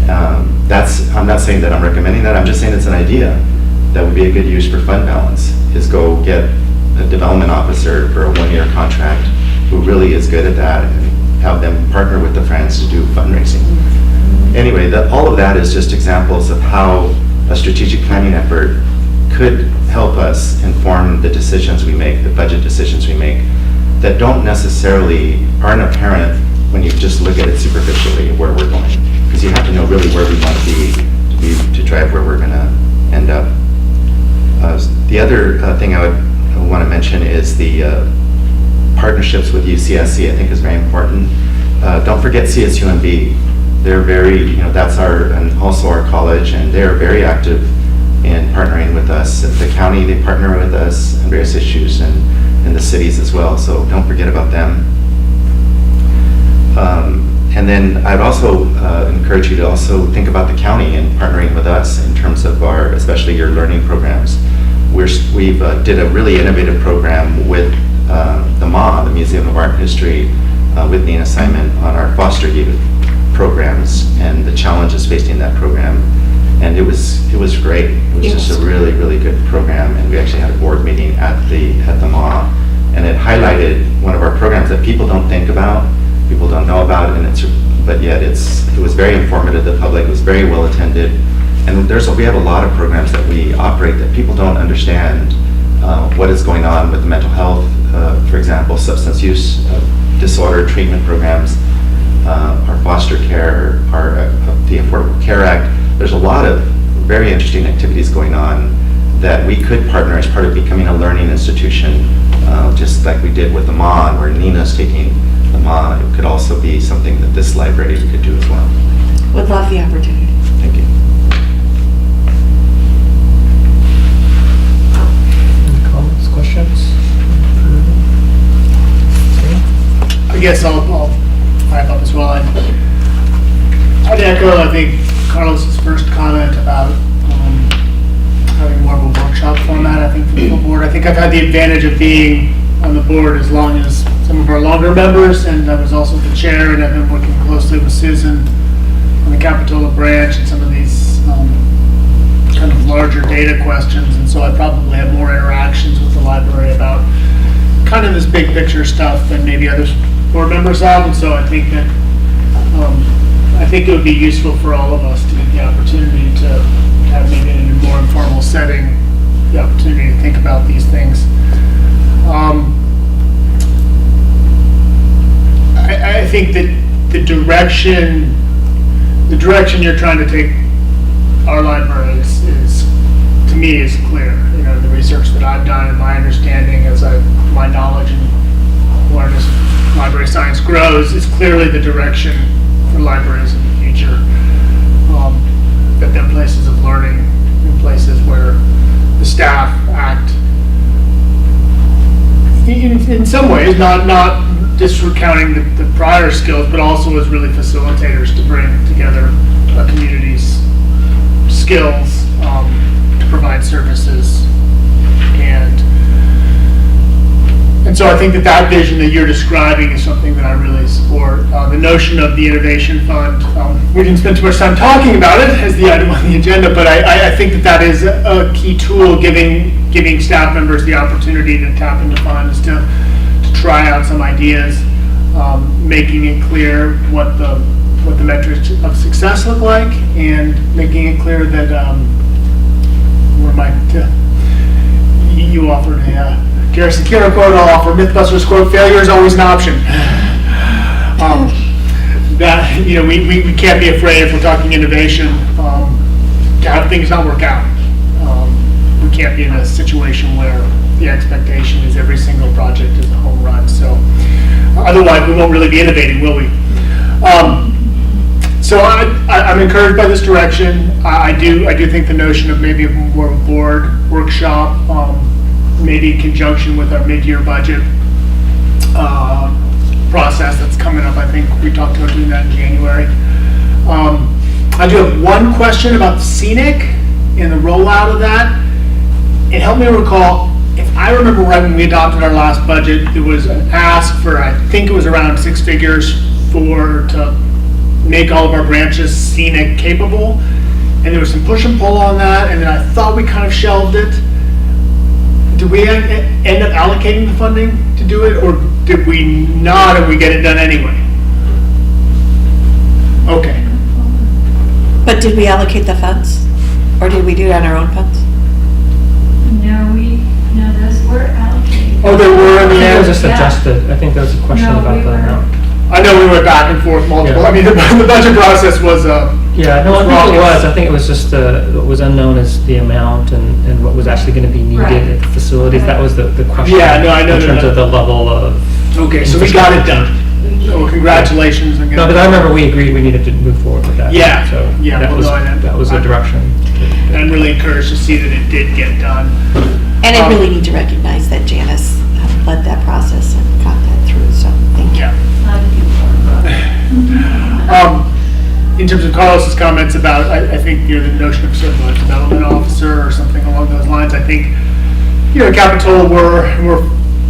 I'm not saying that I'm recommending that, I'm just saying it's an idea that would be a good use for fund balance, is go get a development officer for a 1-year contract who really is good at that, and have them partner with the friends to do fundraising. Anyway, all of that is just examples of how a strategic planning effort could help us inform the decisions we make, the budget decisions we make, that aren't apparent when you just look at it superficially where we're going. Because you have to know really where we want to drive where we're going to end up. The other thing I want to mention is the partnerships with UCSC. I think is very important. Don't forget CSUMB. They're very, that's and also our college, and they're very active in partnering with us. At the county, they partner with us on various issues, and in the cities as well, so don't forget about them. And then I'd also encourage you to also think about the county and partnering with us in terms of especially your learning programs. We've did a really innovative program with the MA, the Museum of Art and History, with Nina Simon on our foster youth programs and the challenges facing that program. And it was great. It was just a really, really good program. And we actually had a board meeting at the MA, and it highlighted one of our programs that people don't think about, people don't know about, but yet it was very informative to the public. It was very well attended. And we have a lot of programs that we operate that people don't understand what is going on with mental health, for example, substance use disorder treatment programs, our foster care, the Affordable Care Act. There's a lot of very interesting activities going on that we could partner as part of becoming a learning institution, just like we did with the MA, where Nina's taking the MA. It could also be something that this library could do as well.
Would love the opportunity.
Thank you.
Any comments, questions?
I guess I'll wrap up as well. I'd echo, I think, Carlos's first comment about having more of a workshop format, I think, for the full board. I think I've had the advantage of being on the board as long as some of our longer members, and I was also the chair, and I've been working closely with Susan on the Capitola branch and some of these kind of larger data questions, and so I probably have more interactions with the library about kind of this big picture stuff than maybe other board members have, and so I think that it would be useful for all of us to get the opportunity to have maybe in a more informal setting the opportunity to think about these things. I think that the direction you're trying to take our library is to me is clear. The research that I've done and my understanding my knowledge and awareness of library science grows is clearly the direction for libraries in the future. That they're places of learning and places where the staff act in some ways, not discounting the prior skills, but also as really facilitators to bring together a community's skills to provide services. And so I think that vision that you're describing is something that I really support. The notion of the Innovation Fund, we didn't spend too much time talking about it as the item on the agenda, but I think that is a key tool, giving staff members the opportunity to tap into funds to try out some ideas, making it clear what the metrics of success look like, and making it clear that you offered a Garrison Keillor quote I'll offer, Mythbusters quote, failure is always an option. That, we can't be afraid, if we're talking innovation, to have things not work out. We can't be in a situation where the expectation is every single project is a home run. So otherwise, we won't really be innovating, will we? So I'm encouraged by this direction. I do think the notion of maybe more of a board workshop, maybe in conjunction with our mid-year budget process that's coming up. I think we talked about doing that in January. I do have one question about Scenic and the rollout of that. And help me recall, if I remember right, when we adopted our last budget, there was an ask for, I think it was around 6 figures to make all of our branches Scenic capable. And there was some push and pull on that, and then I thought we kind of shelved it. Did we end up allocating the funding to do it, or did we not, and we get it done anyway? Okay.
But did we allocate the funds? Or did we do it on our own funds?
No, those were allocated.
Oh, they were in
I
the
think it was
end?
just adjusted. I think there was a question
No,
about
we
the
were-
amount.
I know we went back and forth multiple,
Yeah.
I mean, the budget process was,
Yeah, no, I think it was. I think it was just what was unknown as the amount and what was actually going to be needed
Right.
at the facilities. That was the question.
Yeah, no, I know
In terms
that.
of the level of.
okay, so we got it done. So congratulations again.
No, but I remember we agreed we needed to move forward with that.
Yeah,
So
yeah,
that
well,
was,
no,
that was the direction.
And I'm really encouraged to see that it did get done.
And I really need to recognize that Janice led that process and got that through, so thank you.
Yeah.
A lot of people.
In terms of Carlos's comments about, I think, the notion of sort of a development officer or something along those lines, I think, at Capitola, we're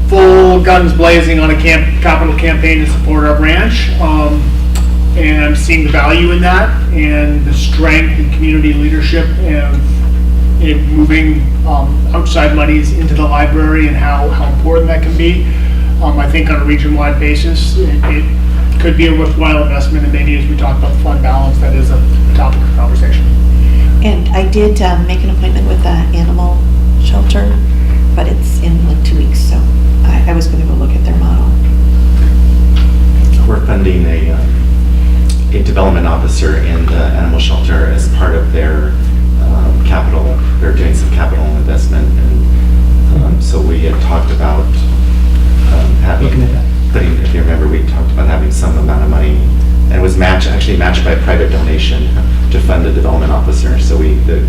full guns blazing on a capital campaign to support our branch. And I'm seeing the value in that and the strength and community leadership and in moving outside monies into the library and how important that can be. I think on a region-wide basis, it could be a worthwhile investment, and maybe as we talk about the fund balance, that is a topic of conversation.
And I did make an appointment with the animal shelter, but it's in like 2 weeks, so I was going to go look at their model.
We're funding a development officer in the animal shelter as part of their capital. They're doing some capital investment, and so we had talked about having,
Looking at that.
if you remember, we talked about having some amount of money, and it was actually matched by a private donation to fund the development officer. So the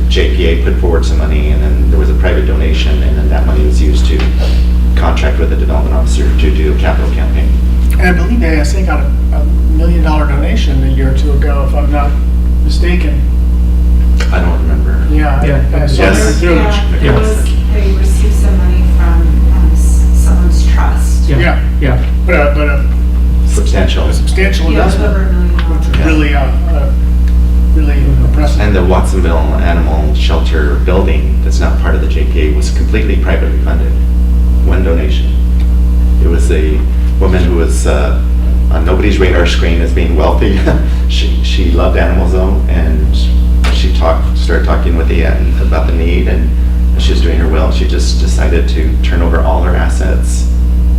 JPA put forward some money, and then there was a private donation, and then that money was used to contract with the development officer to do a capital campaign.
And I believe ASA got a $1 million donation a year or two ago, if I'm not mistaken.
I don't remember.
Yeah.
Yeah.
I saw
Yes.
that through.
Yeah,
Yeah.
it was, they received some money from someone's trust.
Yeah.
Yeah.
But a
Substantial.
substantial
Yeah, it was
investment,
over $1 million.
which is
Yeah.
really impressive.
And the Watsonville Animal Shelter building that's not part of the JPA was completely privately funded. One donation. It was a woman who was on nobody's radar screen as being wealthy. She loved animals though, and she started talking with the about the need, and she was doing her will. She just decided to turn over all her assets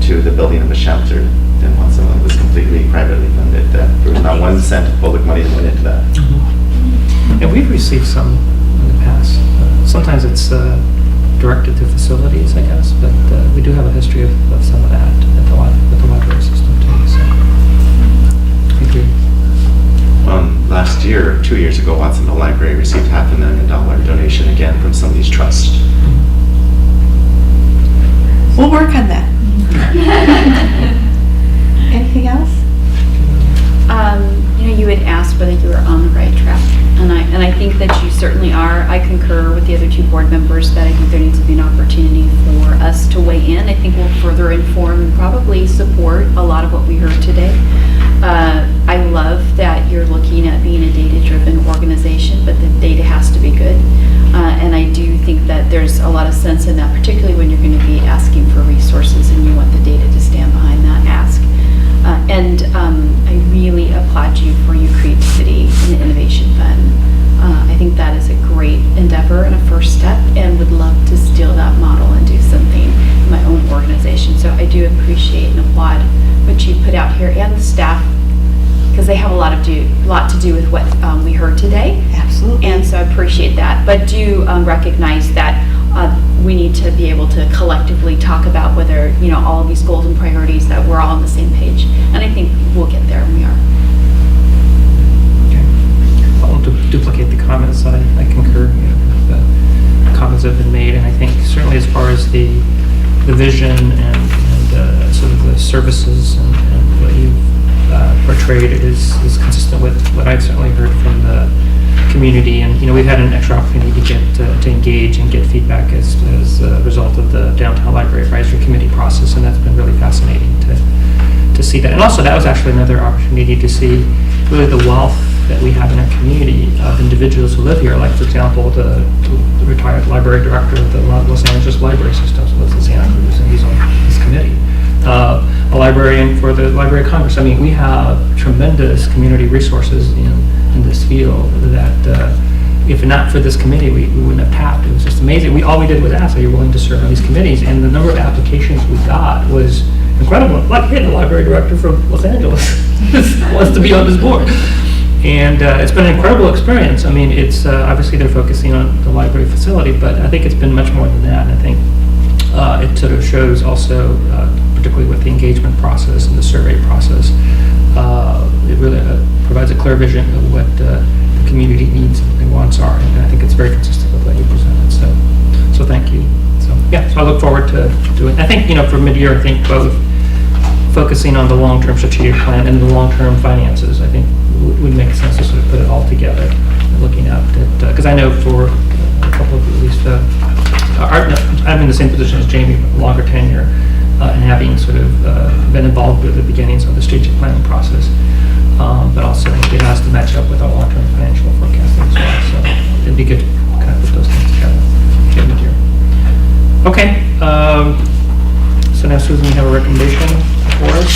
to the building of a shelter in Watsonville. It was completely privately funded. There was not 1 cent of public money that went into that.
And we've received some in the past. Sometimes it's directed to facilities, I guess, but we do have a history of some of that at with the library system too. So I think we.
Last year, 2 years ago, Watsonville Library received $500,000 donation again from somebody's trust.
We'll work on that. Anything else?
You had asked whether you were on the right track, and I think that you certainly are. I concur with the other 2 board members that I think there needs to be an opportunity for us to weigh in. I think we'll further inform and probably support a lot of what we heard today. I love that you're looking at being a data-driven organization, but the data has to be good. And I do think that there's a lot of sense in that, particularly when you're going to be asking for resources and you want the data to stand behind that ask. And I really applaud you for your creativity in the Innovation Fund. I think that is a great endeavor and a first step, and would love to steal that model and do something organization. So I do appreciate and applaud what you put out here and the staff, because they have a lot to do with what we heard today.
Absolutely.
And so I appreciate that, but do recognize that we need to be able to collectively talk about whether, all of these goals and priorities, that we're all on the same page. And I think we'll get there, and we are.
Okay. I won't duplicate the comments. I concur. The comments have been made, and I think certainly as far as the vision and sort of the services and what you've portrayed is consistent with what I've certainly heard from the community. And we've had an extra opportunity to get to engage and get feedback as a result of the Downtown Library Advisory Committee process, and that's been really fascinating to see that. And also that was actually another opportunity to see really the wealth that we have in our community of individuals who live here. Like, for example, the retired library director of the Los Angeles Library System lives in Santa Cruz, and he's on this committee. A librarian for the Library of Congress. I mean, we have tremendous community resources in this field that if not for this committee, we wouldn't have tapped. It was just amazing. All we did was ask, are you willing to serve on these committees? And the number of applications we got was incredible. Like, hey, the library director from Los Angeles wants to be on this board. And it's been an incredible experience. I mean, it's obviously they're focusing on the library facility, but I think it's been much more than that. And I think it sort of shows also, particularly with the engagement process and the survey process, it really provides a clear vision of what the community needs and wants are. And I think it's very consistent with what you presented. So thank you. So I look forward to doing. I think for mid-year, I think both focusing on the long-term strategic plan and the long-term finances, I think would make sense to sort of put it all together, looking at it. Because I know for a couple of at least, I'm in the same position as Jamie, longer tenure, and having sort of been involved with the beginnings of the strategic planning process. But also it has to match up with our long-term financial forecasting as well. So it'd be good to kind of put those things together. Mid-year. Okay. So now, Susan, we have a recommendation for us.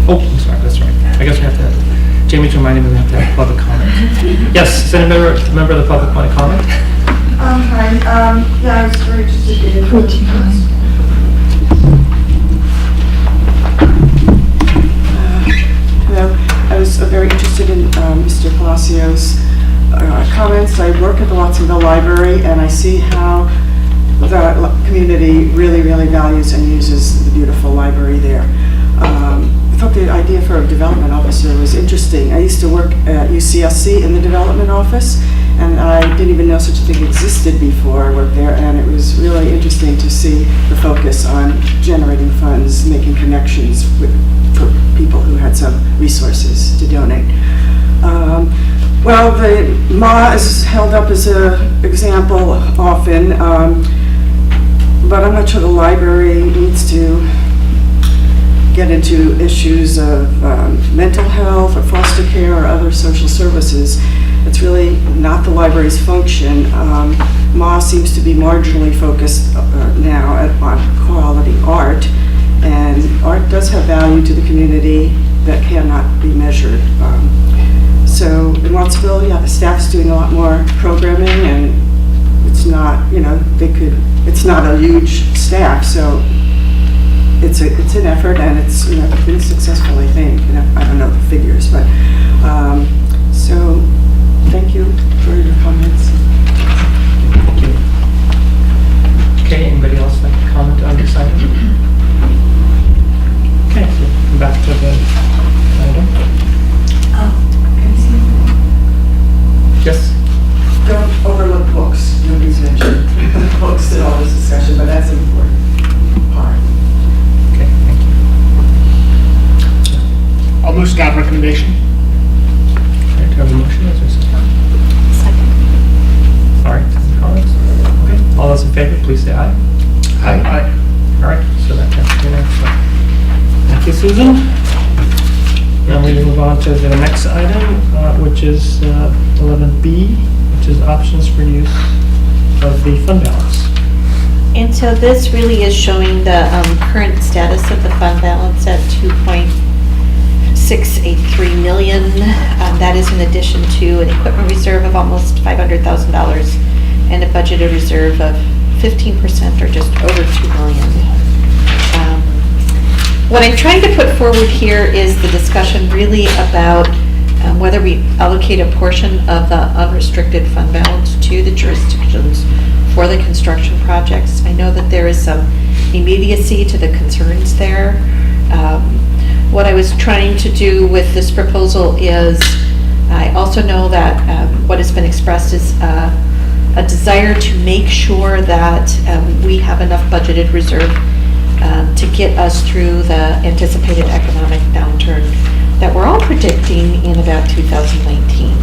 Oh, I'm sorry, that's right. I guess we have to, Jamie's reminding me we have to have public comment. Yes, Senator, member of the public want to comment?
Hi, I was very interested in. Hello, I was very interested in Mr. Palacio's comments. I work at the Watsonville Library, and I see how the community really values and uses the beautiful library there. I thought the idea for a development officer was interesting. I used to work at UCSC in the development office, and I didn't even know such a thing existed before I worked there, and it was really interesting to see the focus on generating funds, making connections for people who had some resources to donate. Well, the MA is held up as an example often, but I'm not sure the library needs to get into issues of mental health or foster care or other social services. It's really not the library's function. MA seems to be marginally focused now on quality art, and art does have value to the community that cannot be measured. So in Watsonville, the staff's doing a lot more programming, and it's not, it's not a huge staff, so it's an effort, and it's been successful, I think. I don't know the figures, but so thank you for your comments.
Thank you. Okay, anybody else like to comment on this item? Okay, so come back to the item. Yes.
Don't overlook books. Nobody's mentioned books in all this discussion, but that's an important part.
Okay, thank you.
I'll move staff recommendation.
Okay, do I have a motion? Is there a second? All right, any comments? Okay, all those in favor, please say aye.
Aye.
All right, so that passes unanimously. Thank you, Susan. Now we move on to the next item, which is 11B, which is options for use of the fund balance.
And so this really is showing the current status of the fund balance at 2.683 million. That is in addition to an equipment reserve of almost $500,000 and a budgeted reserve of 15% or just over $2 million. What I'm trying to put forward here is the discussion really about whether we allocate a portion of the unrestricted fund balance to the jurisdictions for the construction projects. I know that there is some immediacy to the concerns there. What I was trying to do with this proposal is, I also know that what has been expressed is a desire to make sure that we have enough budgeted reserve to get us through the anticipated economic downturn that we're all predicting in about 2019.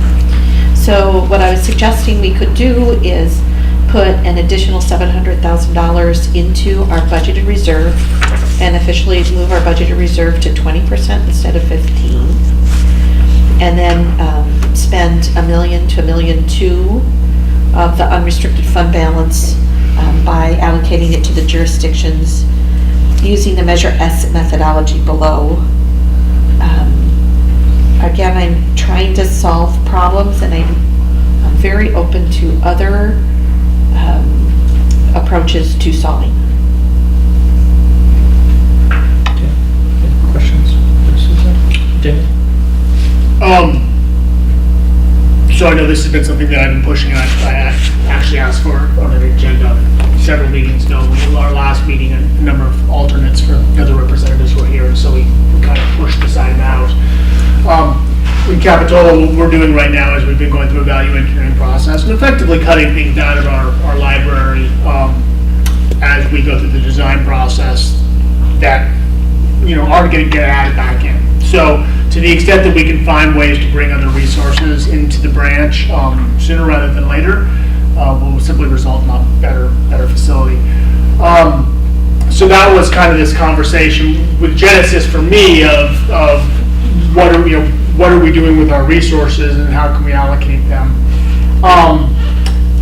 So what I was suggesting we could do is put an additional $700,000 into our budgeted reserve and officially move our budgeted reserve to 20% instead of 15%. And then spend $1 million to $1.2 million of the unrestricted fund balance by allocating it to the jurisdictions using the Measure S methodology below. Again, I'm trying to solve problems, and I'm very open to other approaches to solving.
Okay. Any questions for Susan? David?
So I know this has been something that I've been pushing. I actually asked for on an agenda several meetings ago. Our last meeting, a number of alternates for other representatives were here, and so we kind of pushed this item out. In Capitola, what we're doing right now is we've been going through a value engineering process and effectively cutting things out of our library as we go through the design process that aren't going to get added back in. So to the extent that we can find ways to bring other resources into the branch sooner rather than later, will simply result in a better facility. So that was kind of this conversation with Genesis for me of what are we doing with our resources and how can we allocate them.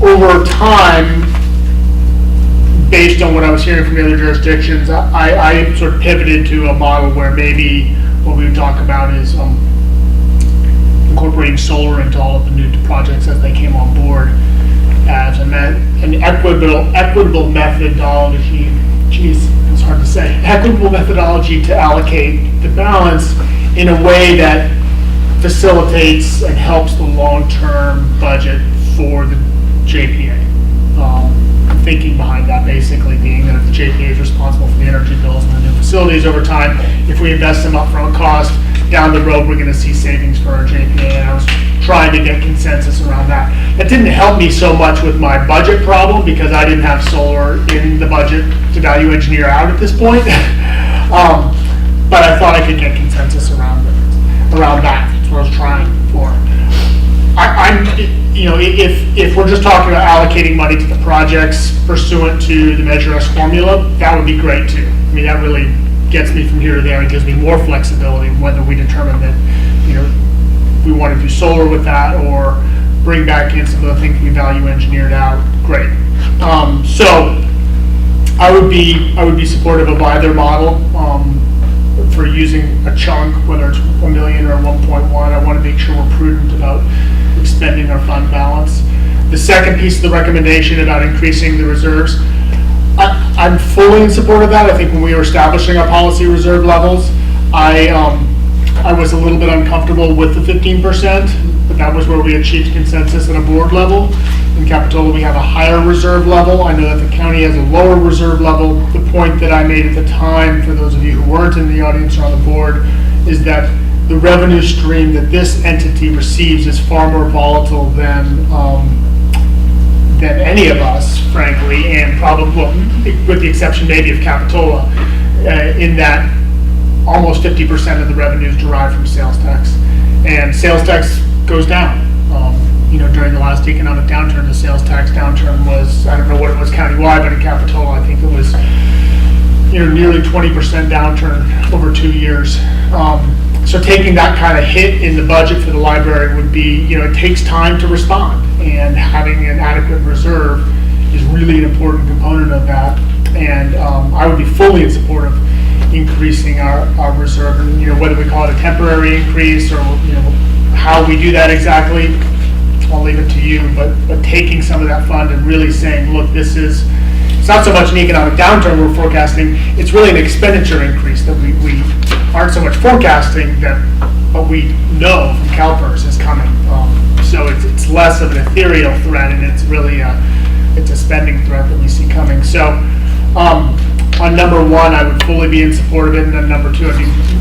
Over time, based on what I was hearing from the other jurisdictions, I sort of pivoted to a model where maybe what we would talk about is incorporating solar into all of the new projects as they came on board as an equitable methodology. Geez, it's hard to say. Equitable methodology to allocate the balance in a way that facilitates and helps the long-term budget for the JPA. Thinking behind that basically being that if the JPA is responsible for the energy bills and the new facilities over time, if we invest some upfront cost, down the road we're going to see savings for our JPA, and I was trying to get consensus around that. That didn't help me so much with my budget problem because I didn't have solar in the budget to value engineer out at this point. But I thought I could get consensus around that. That's what I was trying for. If we're just talking about allocating money to the projects pursuant to the Measure S formula, that would be great too. I mean, that really gets me from here to there and gives me more flexibility whether we determine that, we want to do solar with that or bring back in some of the things we value engineered out. Great. So I would be supportive of either model. For using a chunk, whether it's $1 million or 1.1, I want to make sure we're prudent about expending our fund balance. The second piece of the recommendation about increasing the reserves, I'm fully in support of that. I think when we were establishing our policy reserve levels, I was a little bit uncomfortable with the 15%, but that was where we achieved consensus at a board level. In Capitola, we have a higher reserve level. I know that the county has a lower reserve level. The point that I made at the time, for those of you who weren't in the audience or on the board, is that the revenue stream that this entity receives is far more volatile than any of us, frankly, and probably, with the exception maybe of Capitola, in that almost 50% of the revenue is derived from sales tax. And sales tax goes down. During the last economic downturn, the sales tax downturn was, I don't know what it was countywide, but in Capitola, I think it was, nearly 20% downturn over 2 years. So taking that kind of hit in the budget for the library would be, it takes time to respond, and having an adequate reserve is really an important component of that. And I would be fully in support of increasing our reserve, and whether we call it a temporary increase or how we do that exactly, I'll leave it to you, but taking some of that fund and really saying, look, it's not so much an economic downturn we're forecasting, it's really an expenditure increase that we aren't so much forecasting that, but we know from CalPERS is coming. So it's less of an ethereal threat, and it's really it's a spending threat that we see coming. So on number one, I would fully be in support of it, and then number two,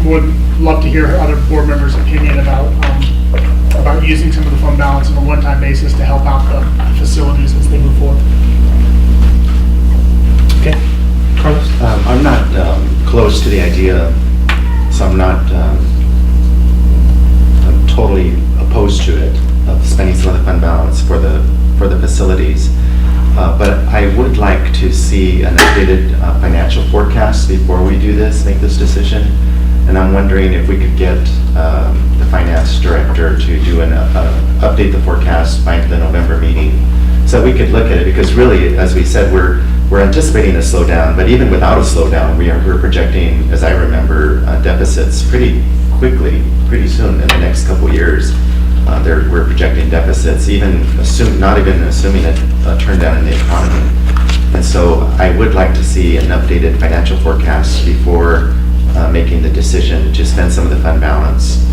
would love to hear other board members' opinion about using some of the fund balance on a one-time basis to help out the facilities as they move forward.
Okay, Carlos?
I'm not close to the idea, so I'm totally opposed to it, of spending some of the fund balance for the facilities. But I would like to see an updated financial forecast before we do this, make this decision. And I'm wondering if we could get the finance director to do update the forecast by the November meeting, so we could look at it, because really, as we said, we're anticipating a slowdown, but even without a slowdown, we're projecting, as I remember, deficits pretty quickly, pretty soon in the next couple years. We're projecting deficits, not even assuming a turn down in the economy. And so I would like to see an updated financial forecast before making the decision to spend some of the fund balance.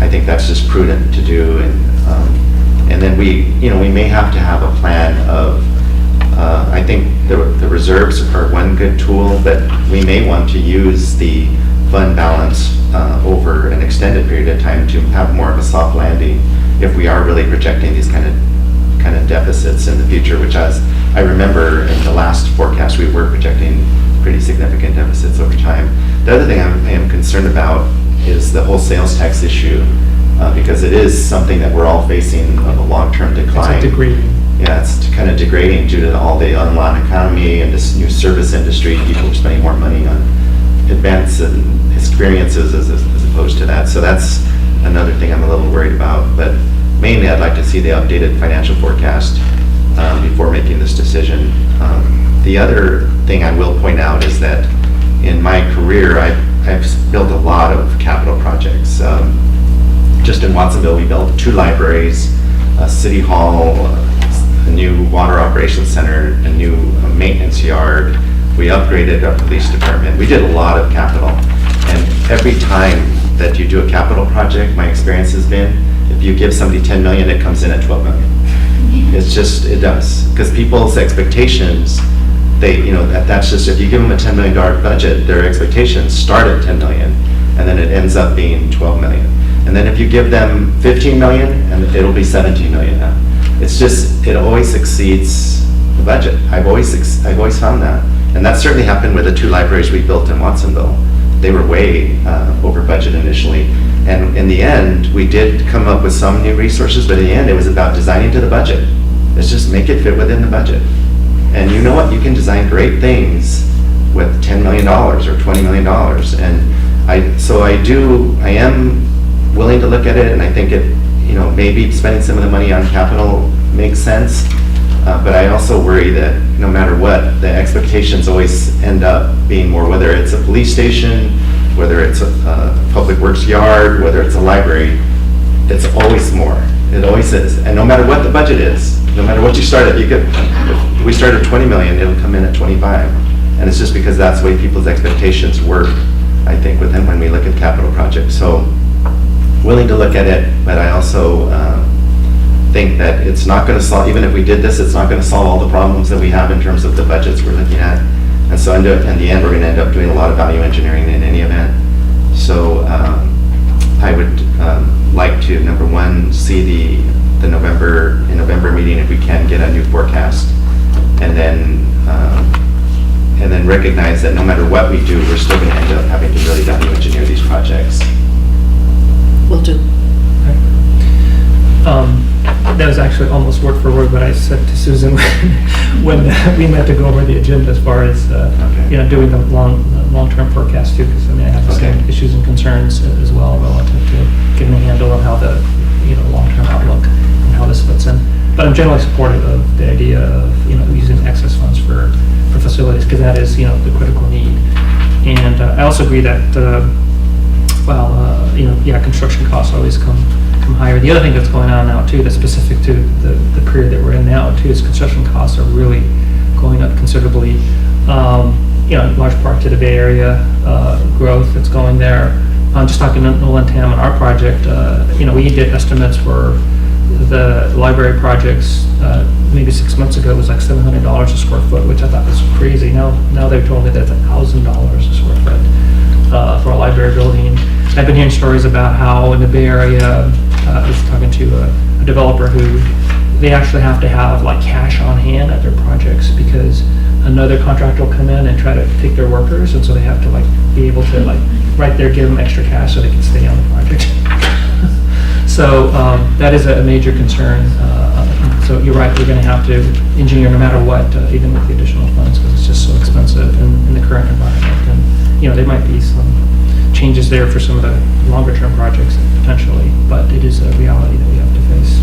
I think that's just prudent to do, and then we may have to have a plan of. I think the reserves are one good tool, but we may want to use the fund balance over an extended period of time to have more of a soft landing if we are really projecting these kind of deficits in the future, which, as I remember in the last forecast, we were projecting pretty significant deficits over time. The other thing I am concerned about is the whole sales tax issue, because it is something that we're all facing of a long-term decline.
It's degrading.
Yeah, it's kind of degrading due to all the online economy and this new service industry. People are spending more money on events and experiences as opposed to that. So that's another thing I'm a little worried about. But mainly, I'd like to see the updated financial forecast before making this decision. The other thing I will point out is that in my career, I've built a lot of capital projects. Just in Watsonville, we built 2 libraries, a city hall, a new water operations center, a new maintenance yard. We upgraded our police department. We did a lot of capital. And every time that you do a capital project, my experience has been, if you give somebody 10 million, it comes in at 12 million. It does. Because people's expectations, that's just, if you give them a $10 million budget, their expectations start at 10 million, and then it ends up being 12 million. And then if you give them 15 million, and it'll be 17 million now. It's just, it always exceeds the budget. I've always found that. And that certainly happened with the 2 libraries we built in Watsonville. They were way over budget initially. And in the end, we did come up with some new resources, but in the end, it was about designing to the budget. It's just make it fit within the budget. And you know what? You can design great things with $10 million or $20 million. And I am willing to look at it, and I think maybe spending some of the money on capital makes sense. But I also worry that no matter what, the expectations always end up being more, whether it's a police station, whether it's a public works yard, whether it's a library, it's always more. It always is. And no matter what the budget is, no matter what you start at, if we start at 20 million, it'll come in at 25. And it's just because that's the way people's expectations work, I think, when we look at capital projects. So willing to look at it, but I also think that it's not going to solve, even if we did this, it's not going to solve all the problems that we have in terms of the budgets we're looking at. And so in the end, we're going to end up doing a lot of value engineering in any event. So I would like to, number one, see the November meeting, if we can get a new forecast, and then recognize that no matter what we do, we're still going to end up having to really value engineer these projects.
Will do.
That was actually almost word for word what I said to Susan when we met to go over the agenda, as far as doing the long-term forecast too, because I have the same issues and concerns as well relative to getting a handle on how the long-term outlook and how this fits in. But I'm generally supportive of the idea of using excess funds for facilities, because that is the critical need. And I also agree that construction costs always come become higher. The other thing that's going on now too, that's specific to the period that we're in now too, is construction costs are really going up considerably. In large part to the Bay Area growth that's going there. Just talking to Nolan Tam on our project, we did estimates for the library projects maybe 6 months ago. It was like $700 a square foot, which I thought was crazy. Now they've told me that it's $1,000 a square foot for a library building. I've been hearing stories about how in the Bay Area, I was talking to a developer who they actually have to have like cash on hand at their projects because another contractor will come in and try to take their workers, and so they have to like be able to like right there give them extra cash so they can stay on the project. So that is a major concern. So you're right, we're going to have to engineer no matter what, even with the additional funds, because it's just so expensive in the current environment. And there might be some changes there for some of the longer term projects potentially, but it is a reality that we have to face.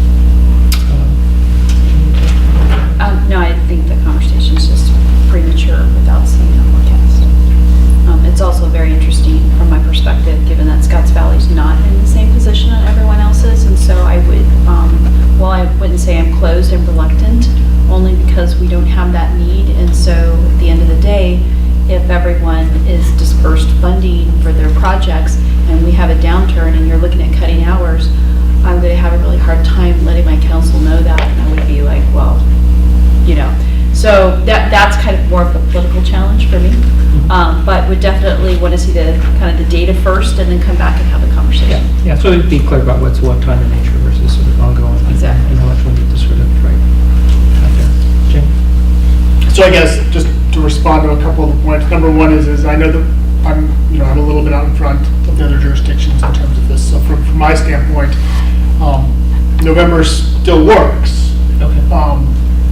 No, I think the conversation is just premature without seeing a forecast. It's also very interesting from my perspective, given that Scotts Valley is not in the same position that everyone else is, and so I would, while I wouldn't say I'm closed and reluctant, only because we don't have that need, and so at the end of the day, if everyone is dispersed funding for their projects and we have a downturn and you're looking at cutting hours, I'm going to have a really hard time letting my council know that, and I would be like, well, so that's kind of more of a political challenge for me, but would definitely want to see the kind of the data first and then come back and have a conversation.
Yeah, so be clear about what's one time in nature versus sort of ongoing.
Exactly.
And how much we need to sort of out there. Jim?
So I guess just to respond to a couple of the points. Number one is I know that I'm a little bit out in front of the other jurisdictions in terms of this. So from my standpoint, November still works.
Okay.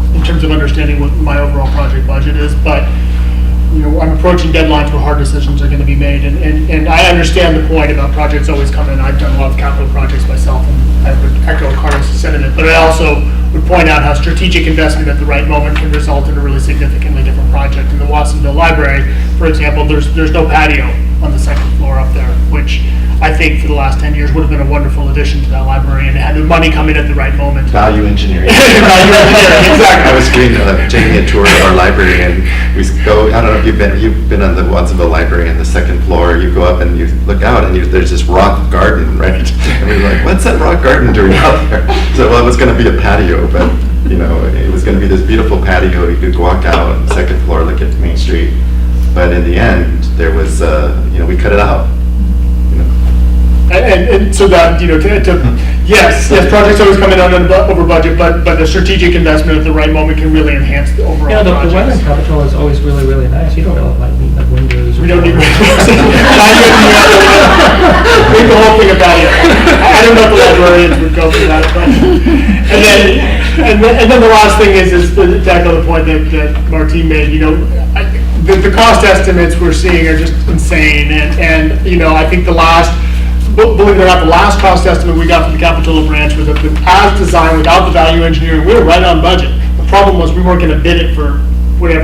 In terms of understanding what my overall project budget is, but I'm approaching deadlines where hard decisions are going to be made, and I understand the point about projects always come in. I've done a lot of capital projects myself, and I would echo Carlos' sentiment, but I also would point out how strategic investment at the right moment can result in a really significantly different project. In the Watsonville Library, for example, there's no patio on the second floor up there, which I think for the last 10 years would have been a wonderful addition to that library, and it had the money come in at the right moment.
Value engineering.
Value engineering, exactly.
I was taking a tour of our library, and we go. I don't know if you've been on the Watsonville Library, and the second floor. You go up and you look out, and there's this rock garden, right? And we were like, "What's that rock garden doing out there?" So, well, it was going to be a patio, but it was going to be this beautiful patio. You could walk out on the second floor, look at Main Street. But in the end, there was, we cut it out.
And so that, yes, projects always come in over budget, but the strategic investment at the right moment can really enhance the overall
The
project.
weather in Capitol is always really, really nice. You don't need like windows.
We don't need windows. Make the whole thing about it. I don't know if the librarians would go for that, but, and then the last thing is to echo the point that Martine made, the cost estimates we're seeing are just insane, and I think believe it or not, the last cost estimate we got from the Capitola branch was that as designed without the value engineering, we were right on budget. The problem was we weren't going to bid it for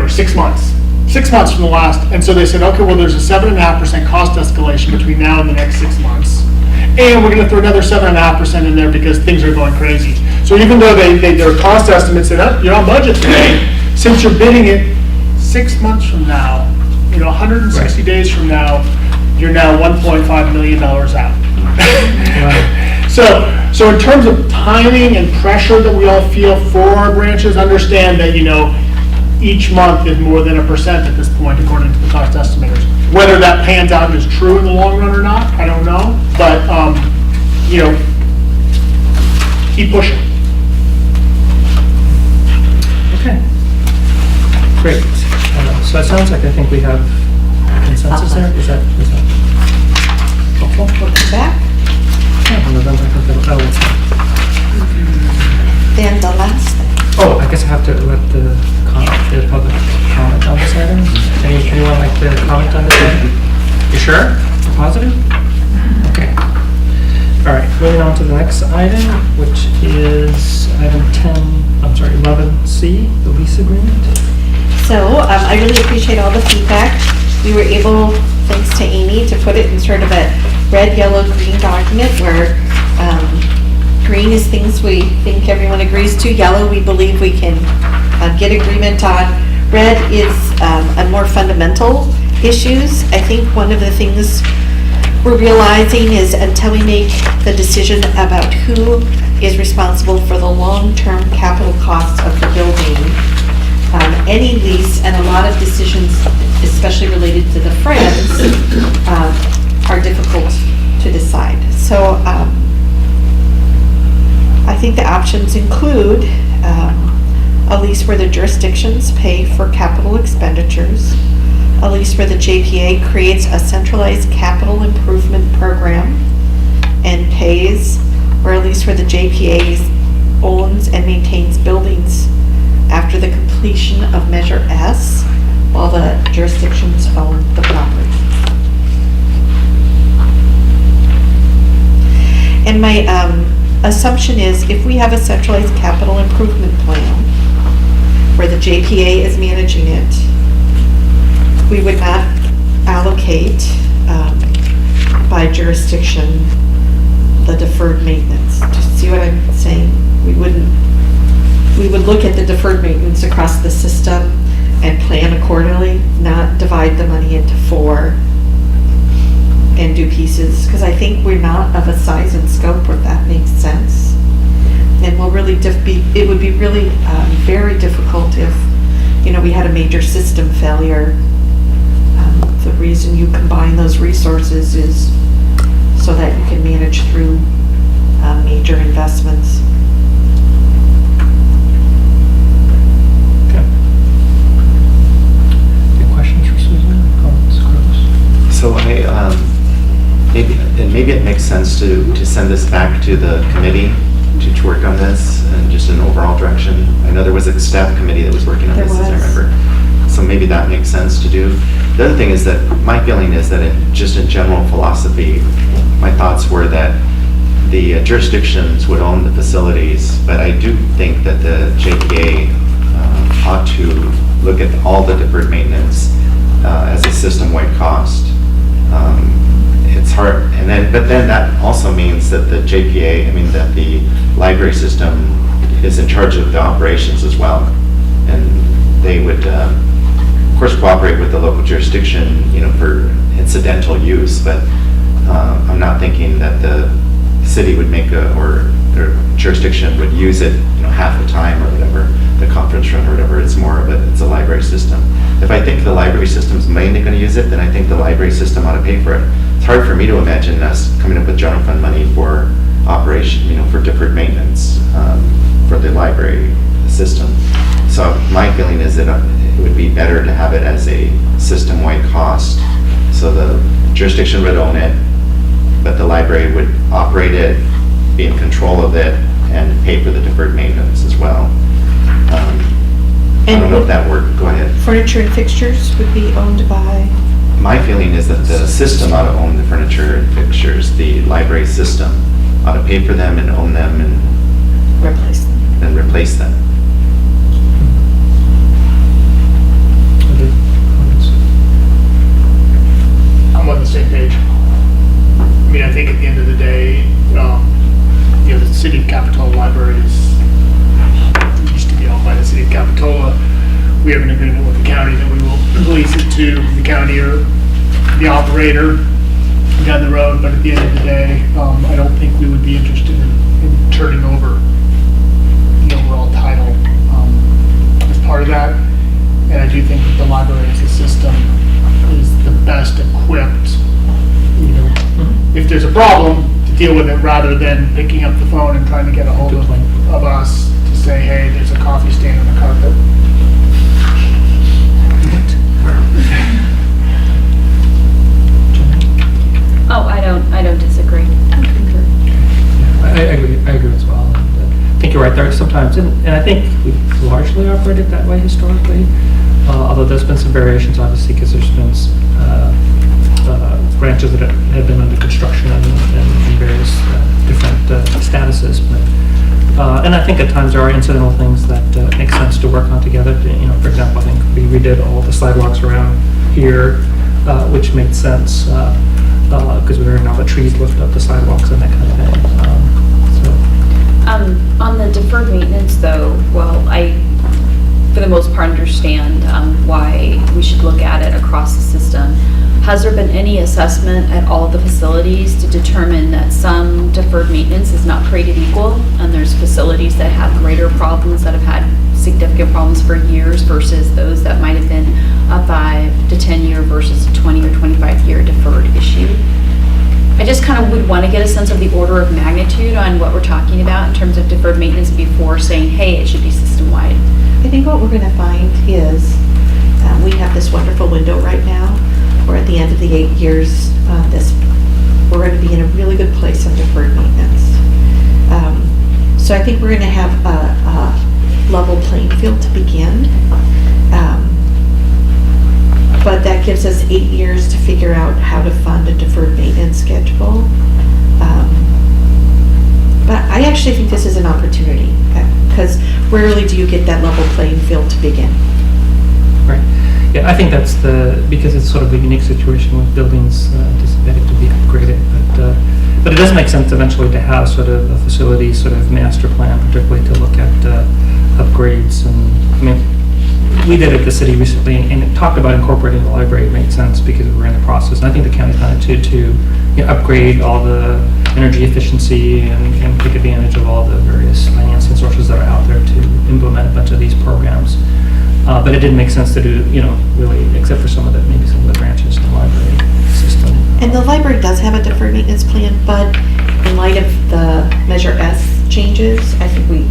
6 months. 6 months from the last, and so they said, okay, well, there's a 7.5% cost escalation between now and the next 6 months. And we're going to throw another 7.5% in there because things are going crazy. So even though their cost estimates said, oh, you're on budget today, since you're bidding it 6 months from now, 160 days from now, you're now $1.5 million out. So in terms of timing and pressure that we all feel for our branches, understand that, each month is more than 1% at this point, according to the cost estimators. Whether that pans out and is true in the long run or not, I don't know. But, keep pushing.
Okay. Great. So it sounds like I think we have consensus there. Is that helpful?
We'll come back.
Yeah, November, I think that'll
Then the last thing.
Oh, I guess I have to let the public comment on this item. Anyone like to comment on this item? You sure? Positive? Okay. All right, moving on to the next item, which is item 11C, the lease agreement.
So I really appreciate all the feedback. We were able, thanks to Amy, to put it in sort of a red, yellow, green document where Green is things we think everyone agrees to. Yellow, we believe we can get agreement on. Red is more fundamental issues. I think one of the things we're realizing is until we make the decision about who is responsible for the long-term capital costs of the building, any lease and a lot of decisions, especially related to the Friends, are difficult to decide. So I think the options include a lease where the jurisdictions pay for capital expenditures, a lease where the JPA creates a centralized capital improvement program and pays, or a lease where the JPA owns and maintains buildings after the completion of Measure S, while the jurisdictions own the property. And my assumption is if we have a centralized capital improvement plan where the JPA is managing it, we would not allocate by jurisdiction the deferred maintenance. Do you see what I'm saying? We would look at the deferred maintenance across the system and plan accordingly, not divide the money into 4 and do pieces, because I think we're not of a size and scope where that makes sense. And will really it would be really very difficult if, we had a major system failure. The reason you combine those resources is so that you can manage through major investments.
Okay. Any questions for Susan? Comments, Chris?
So maybe it makes sense to send this back to the committee to work on this and just an overall direction. I know there was a staff committee that was working on this, as I remember. So maybe that makes sense to do. The other thing is that my feeling is that just in general philosophy, my thoughts were that the jurisdictions would own the facilities, but I do think that the JPA ought to look at all the deferred maintenance as a system-wide cost. It's hard, but then that also means that the JPA, that the library system is in charge of the operations as well, and they would, of course, cooperate with the local jurisdiction, for incidental use. But I'm not thinking that the city would or their jurisdiction would use it, half the time or whatever, the conference room or whatever. It's more of it's a library system. If I think the library system's mainly going to use it, then I think the library system ought to pay for it. It's hard for me to imagine us coming up with general fund money for operation, for deferred maintenance for the library system. So my feeling is that it would be better to have it as a system-wide cost. So the jurisdiction would own it, but the library would operate it, be in control of it, and pay for the deferred maintenance as well. I don't know if that worked. Go ahead.
Furniture and fixtures would be owned by?
My feeling is that the system ought to own the furniture and fixtures. The library system ought to pay for them and own them and replace them.
Other comments?
I'm on the same page. I think at the end of the day, the City of Capitola Library used to be owned by the City of Capitola. We have an agreement with the county that we will lease it to the county or the operator down the road, but at the end of the day, I don't think we would be interested in turning over the overall title as part of that. And I do think that the library as a system is the best equipped, if there's a problem, to deal with it rather than picking up the phone and trying to get a hold of us to say, hey, there's a coffee stain on the carpet.
Oh, I don't disagree. I concur.
I agree as well. And, I think you're right there sometimes, and I think we've largely operated that way historically, although there's been some variations, obviously, because there's been branches that have been under construction and various different statuses. But, and I think at times there are incidental things that make sense to work on together. For example, I think we redid all the sidewalks around here, which made sense because we were now the trees lift up the sidewalks and that kind of thing.
On the deferred maintenance though, well, I, for the most part, understand why we should look at it across the system. Has there been any assessment at all the facilities to determine that some deferred maintenance is not created equal? And there's facilities that have greater problems, that have had significant problems for years versus those that might have been a 5 to 10 year versus a 20 or 25 year deferred issue. I just kind of would want to get a sense of the order of magnitude on what we're talking about in terms of deferred maintenance before saying, hey, it should be system-wide.
I think what we're going to find is we have this wonderful window right now where at the end of the 8 years, we're going to be in a really good place on deferred maintenance. So I think we're going to have a level playing field to begin. But that gives us 8 years to figure out how to fund a deferred maintenance schedule. But I actually think this is an opportunity because rarely do you get that level playing field to begin.
Right. Yeah, I think that's because it's sort of a unique situation with buildings anticipated to be upgraded. But it does make sense eventually to have sort of a facility sort of master plan, particularly to look at upgrades. And I mean, we did it at the city recently, and it talked about incorporating the library. It made sense because we were in the process. And I think the county's done it to upgrade all the energy efficiency and take advantage of all the various financing sources that are out there to implement a bunch of these programs. But it didn't make sense to do, really, except for some of the branches in the library system.
And the library does have a deferred maintenance plan, but in light of the Measure S changes, I think we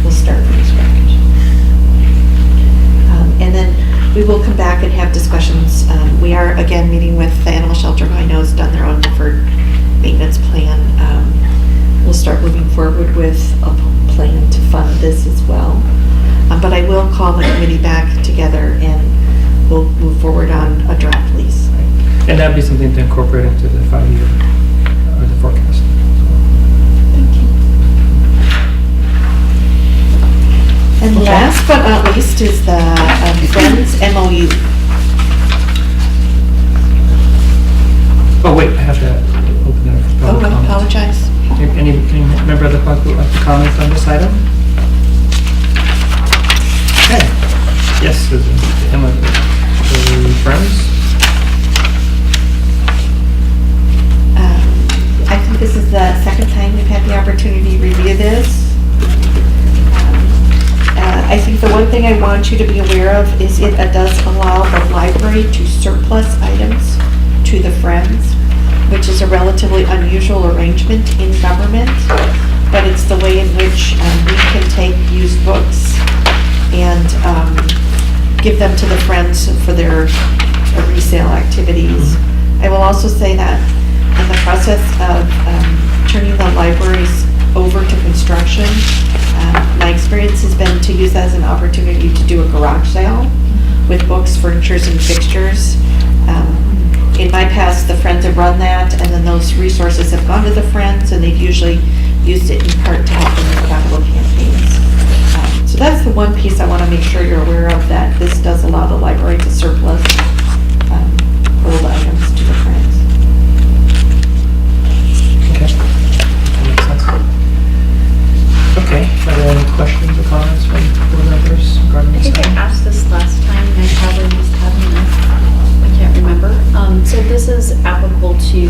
will start from scratch. And then we will come back and have discussions. We are, again, meeting with the animal shelter, who I know has done their own deferred maintenance plan. We'll start moving forward with a plan to fund this as well. But I will call the committee back together and we'll move forward on a draft lease.
And that'd be something to incorporate into the 5-year or the forecast.
Thank you. And
Okay.
last but not least is the Friends MOU.
Oh, wait, I have to open it up for
Oh,
public
I
comment.
apologize.
Any member of the public would like to comment on this item? Okay. Yes, Susan. Emma, Friends?
I think this is the second time we've had the opportunity to review this. I think the one thing I want you to be aware of is it does allow the library to surplus items to the Friends, which is a relatively unusual arrangement in government, but it's the way in which we can take used books and give them to the Friends for their resale activities. I will also say that in the process of turning the libraries over to construction, my experience has been to use that as an opportunity to do a garage sale with books, furnitures, and fixtures. In my past, the Friends have run that, and then those resources have gone to the Friends, and they've usually used it in part to help them with capital campaigns. So that's the one piece I want to make sure you're aware of, that this does allow the library to surplus old items to the Friends.
Okay. That makes sense. Okay, are there any questions or comments from board members regarding
I
this
think I
item?
asked this last time, and I probably just haven't, I can't remember. So this is applicable to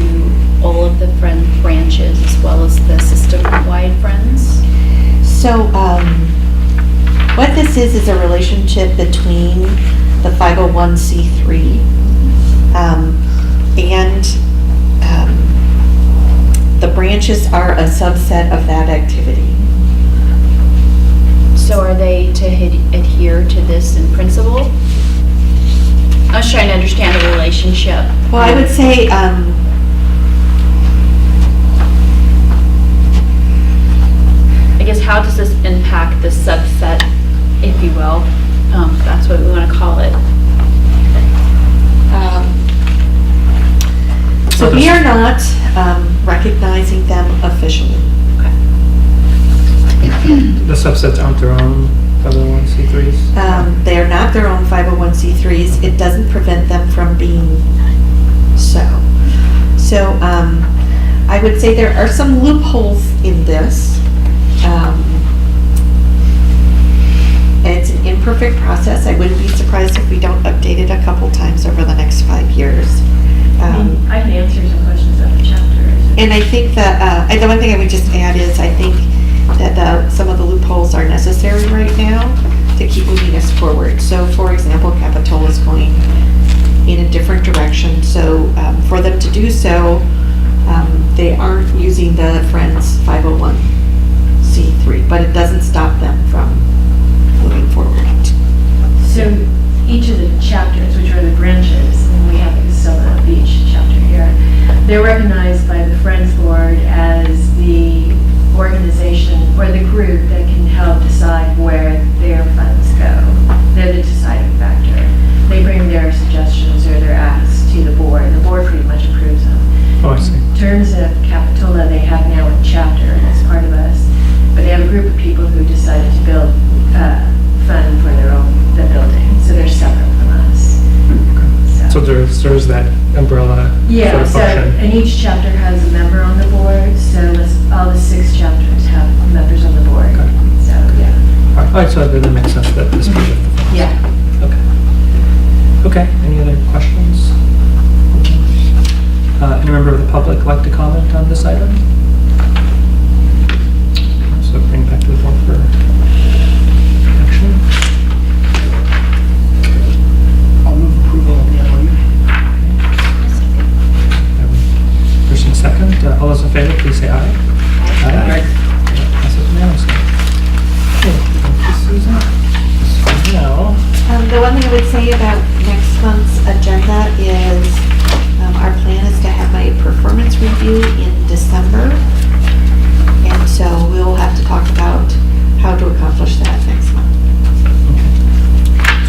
all of the Friend branches as well as the system-wide Friends?
So what this is a relationship between the 501c3 and the branches are a subset of that activity.
So are they to adhere to this in principle? I was trying to understand the relationship.
Well, I would say
I guess, how does this impact the subset, if you will? That's what we want to call it.
so we are not recognizing them officially.
The subsets aren't their own 501c3s?
They are not their own 501c3s. It doesn't prevent them from being so. So I would say there are some loopholes in this. It's an imperfect process. I wouldn't be surprised if we don't update it a couple times over the next 5 years.
I can answer some questions about the chapters.
And I think that, the one thing I would just add is I think that some of the loopholes are necessary right now to keep moving us forward. So for example, Capitola is going in a different direction. So for them to do so, they aren't using the Friends 501c3, but it doesn't stop them from moving forward.
So each of the chapters, which are the branches, and we have the Casella Beach chapter here, they're recognized by the Friends Board as the organization or the group that can help decide where their funds go. They're the deciding factor. They bring their suggestions or their asks to the board. The board pretty much approves them.
Oh, I see.
In terms of Capitola, they have now a chapter as part of us, but they have a group of people who decided to build fund for the building, so they're separate from us.
So there's that umbrella
Yeah,
sort of
so,
function.
and each chapter has a member on the board, so all the 6 chapters have members on the board.
Okay.
So, yeah.
All right, so that makes sense that this be the
Yeah.
Okay. Okay, any other questions? Any member of the public like to comment on this item? So bring it back to the board for action.
I'll move approval of the MOU.
First and second, all those in favor, please say aye. Aye. Passes unanimously. Okay, thank you, Susan. So now,
The one thing I would say about next month's agenda is our plan is to have my performance review in December. And so we'll have to talk about how to accomplish that next month.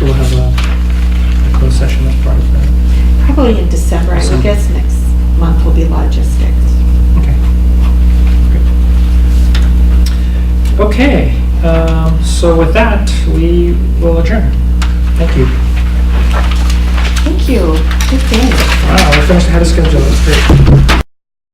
so we'll have a closed session as part of that.
Probably in December, I would guess next month will be logistics.
Okay. Good. Okay, so with that, we will adjourn. Thank you.
Thank you. Good day.
Wow, we finished ahead of schedule. That's great.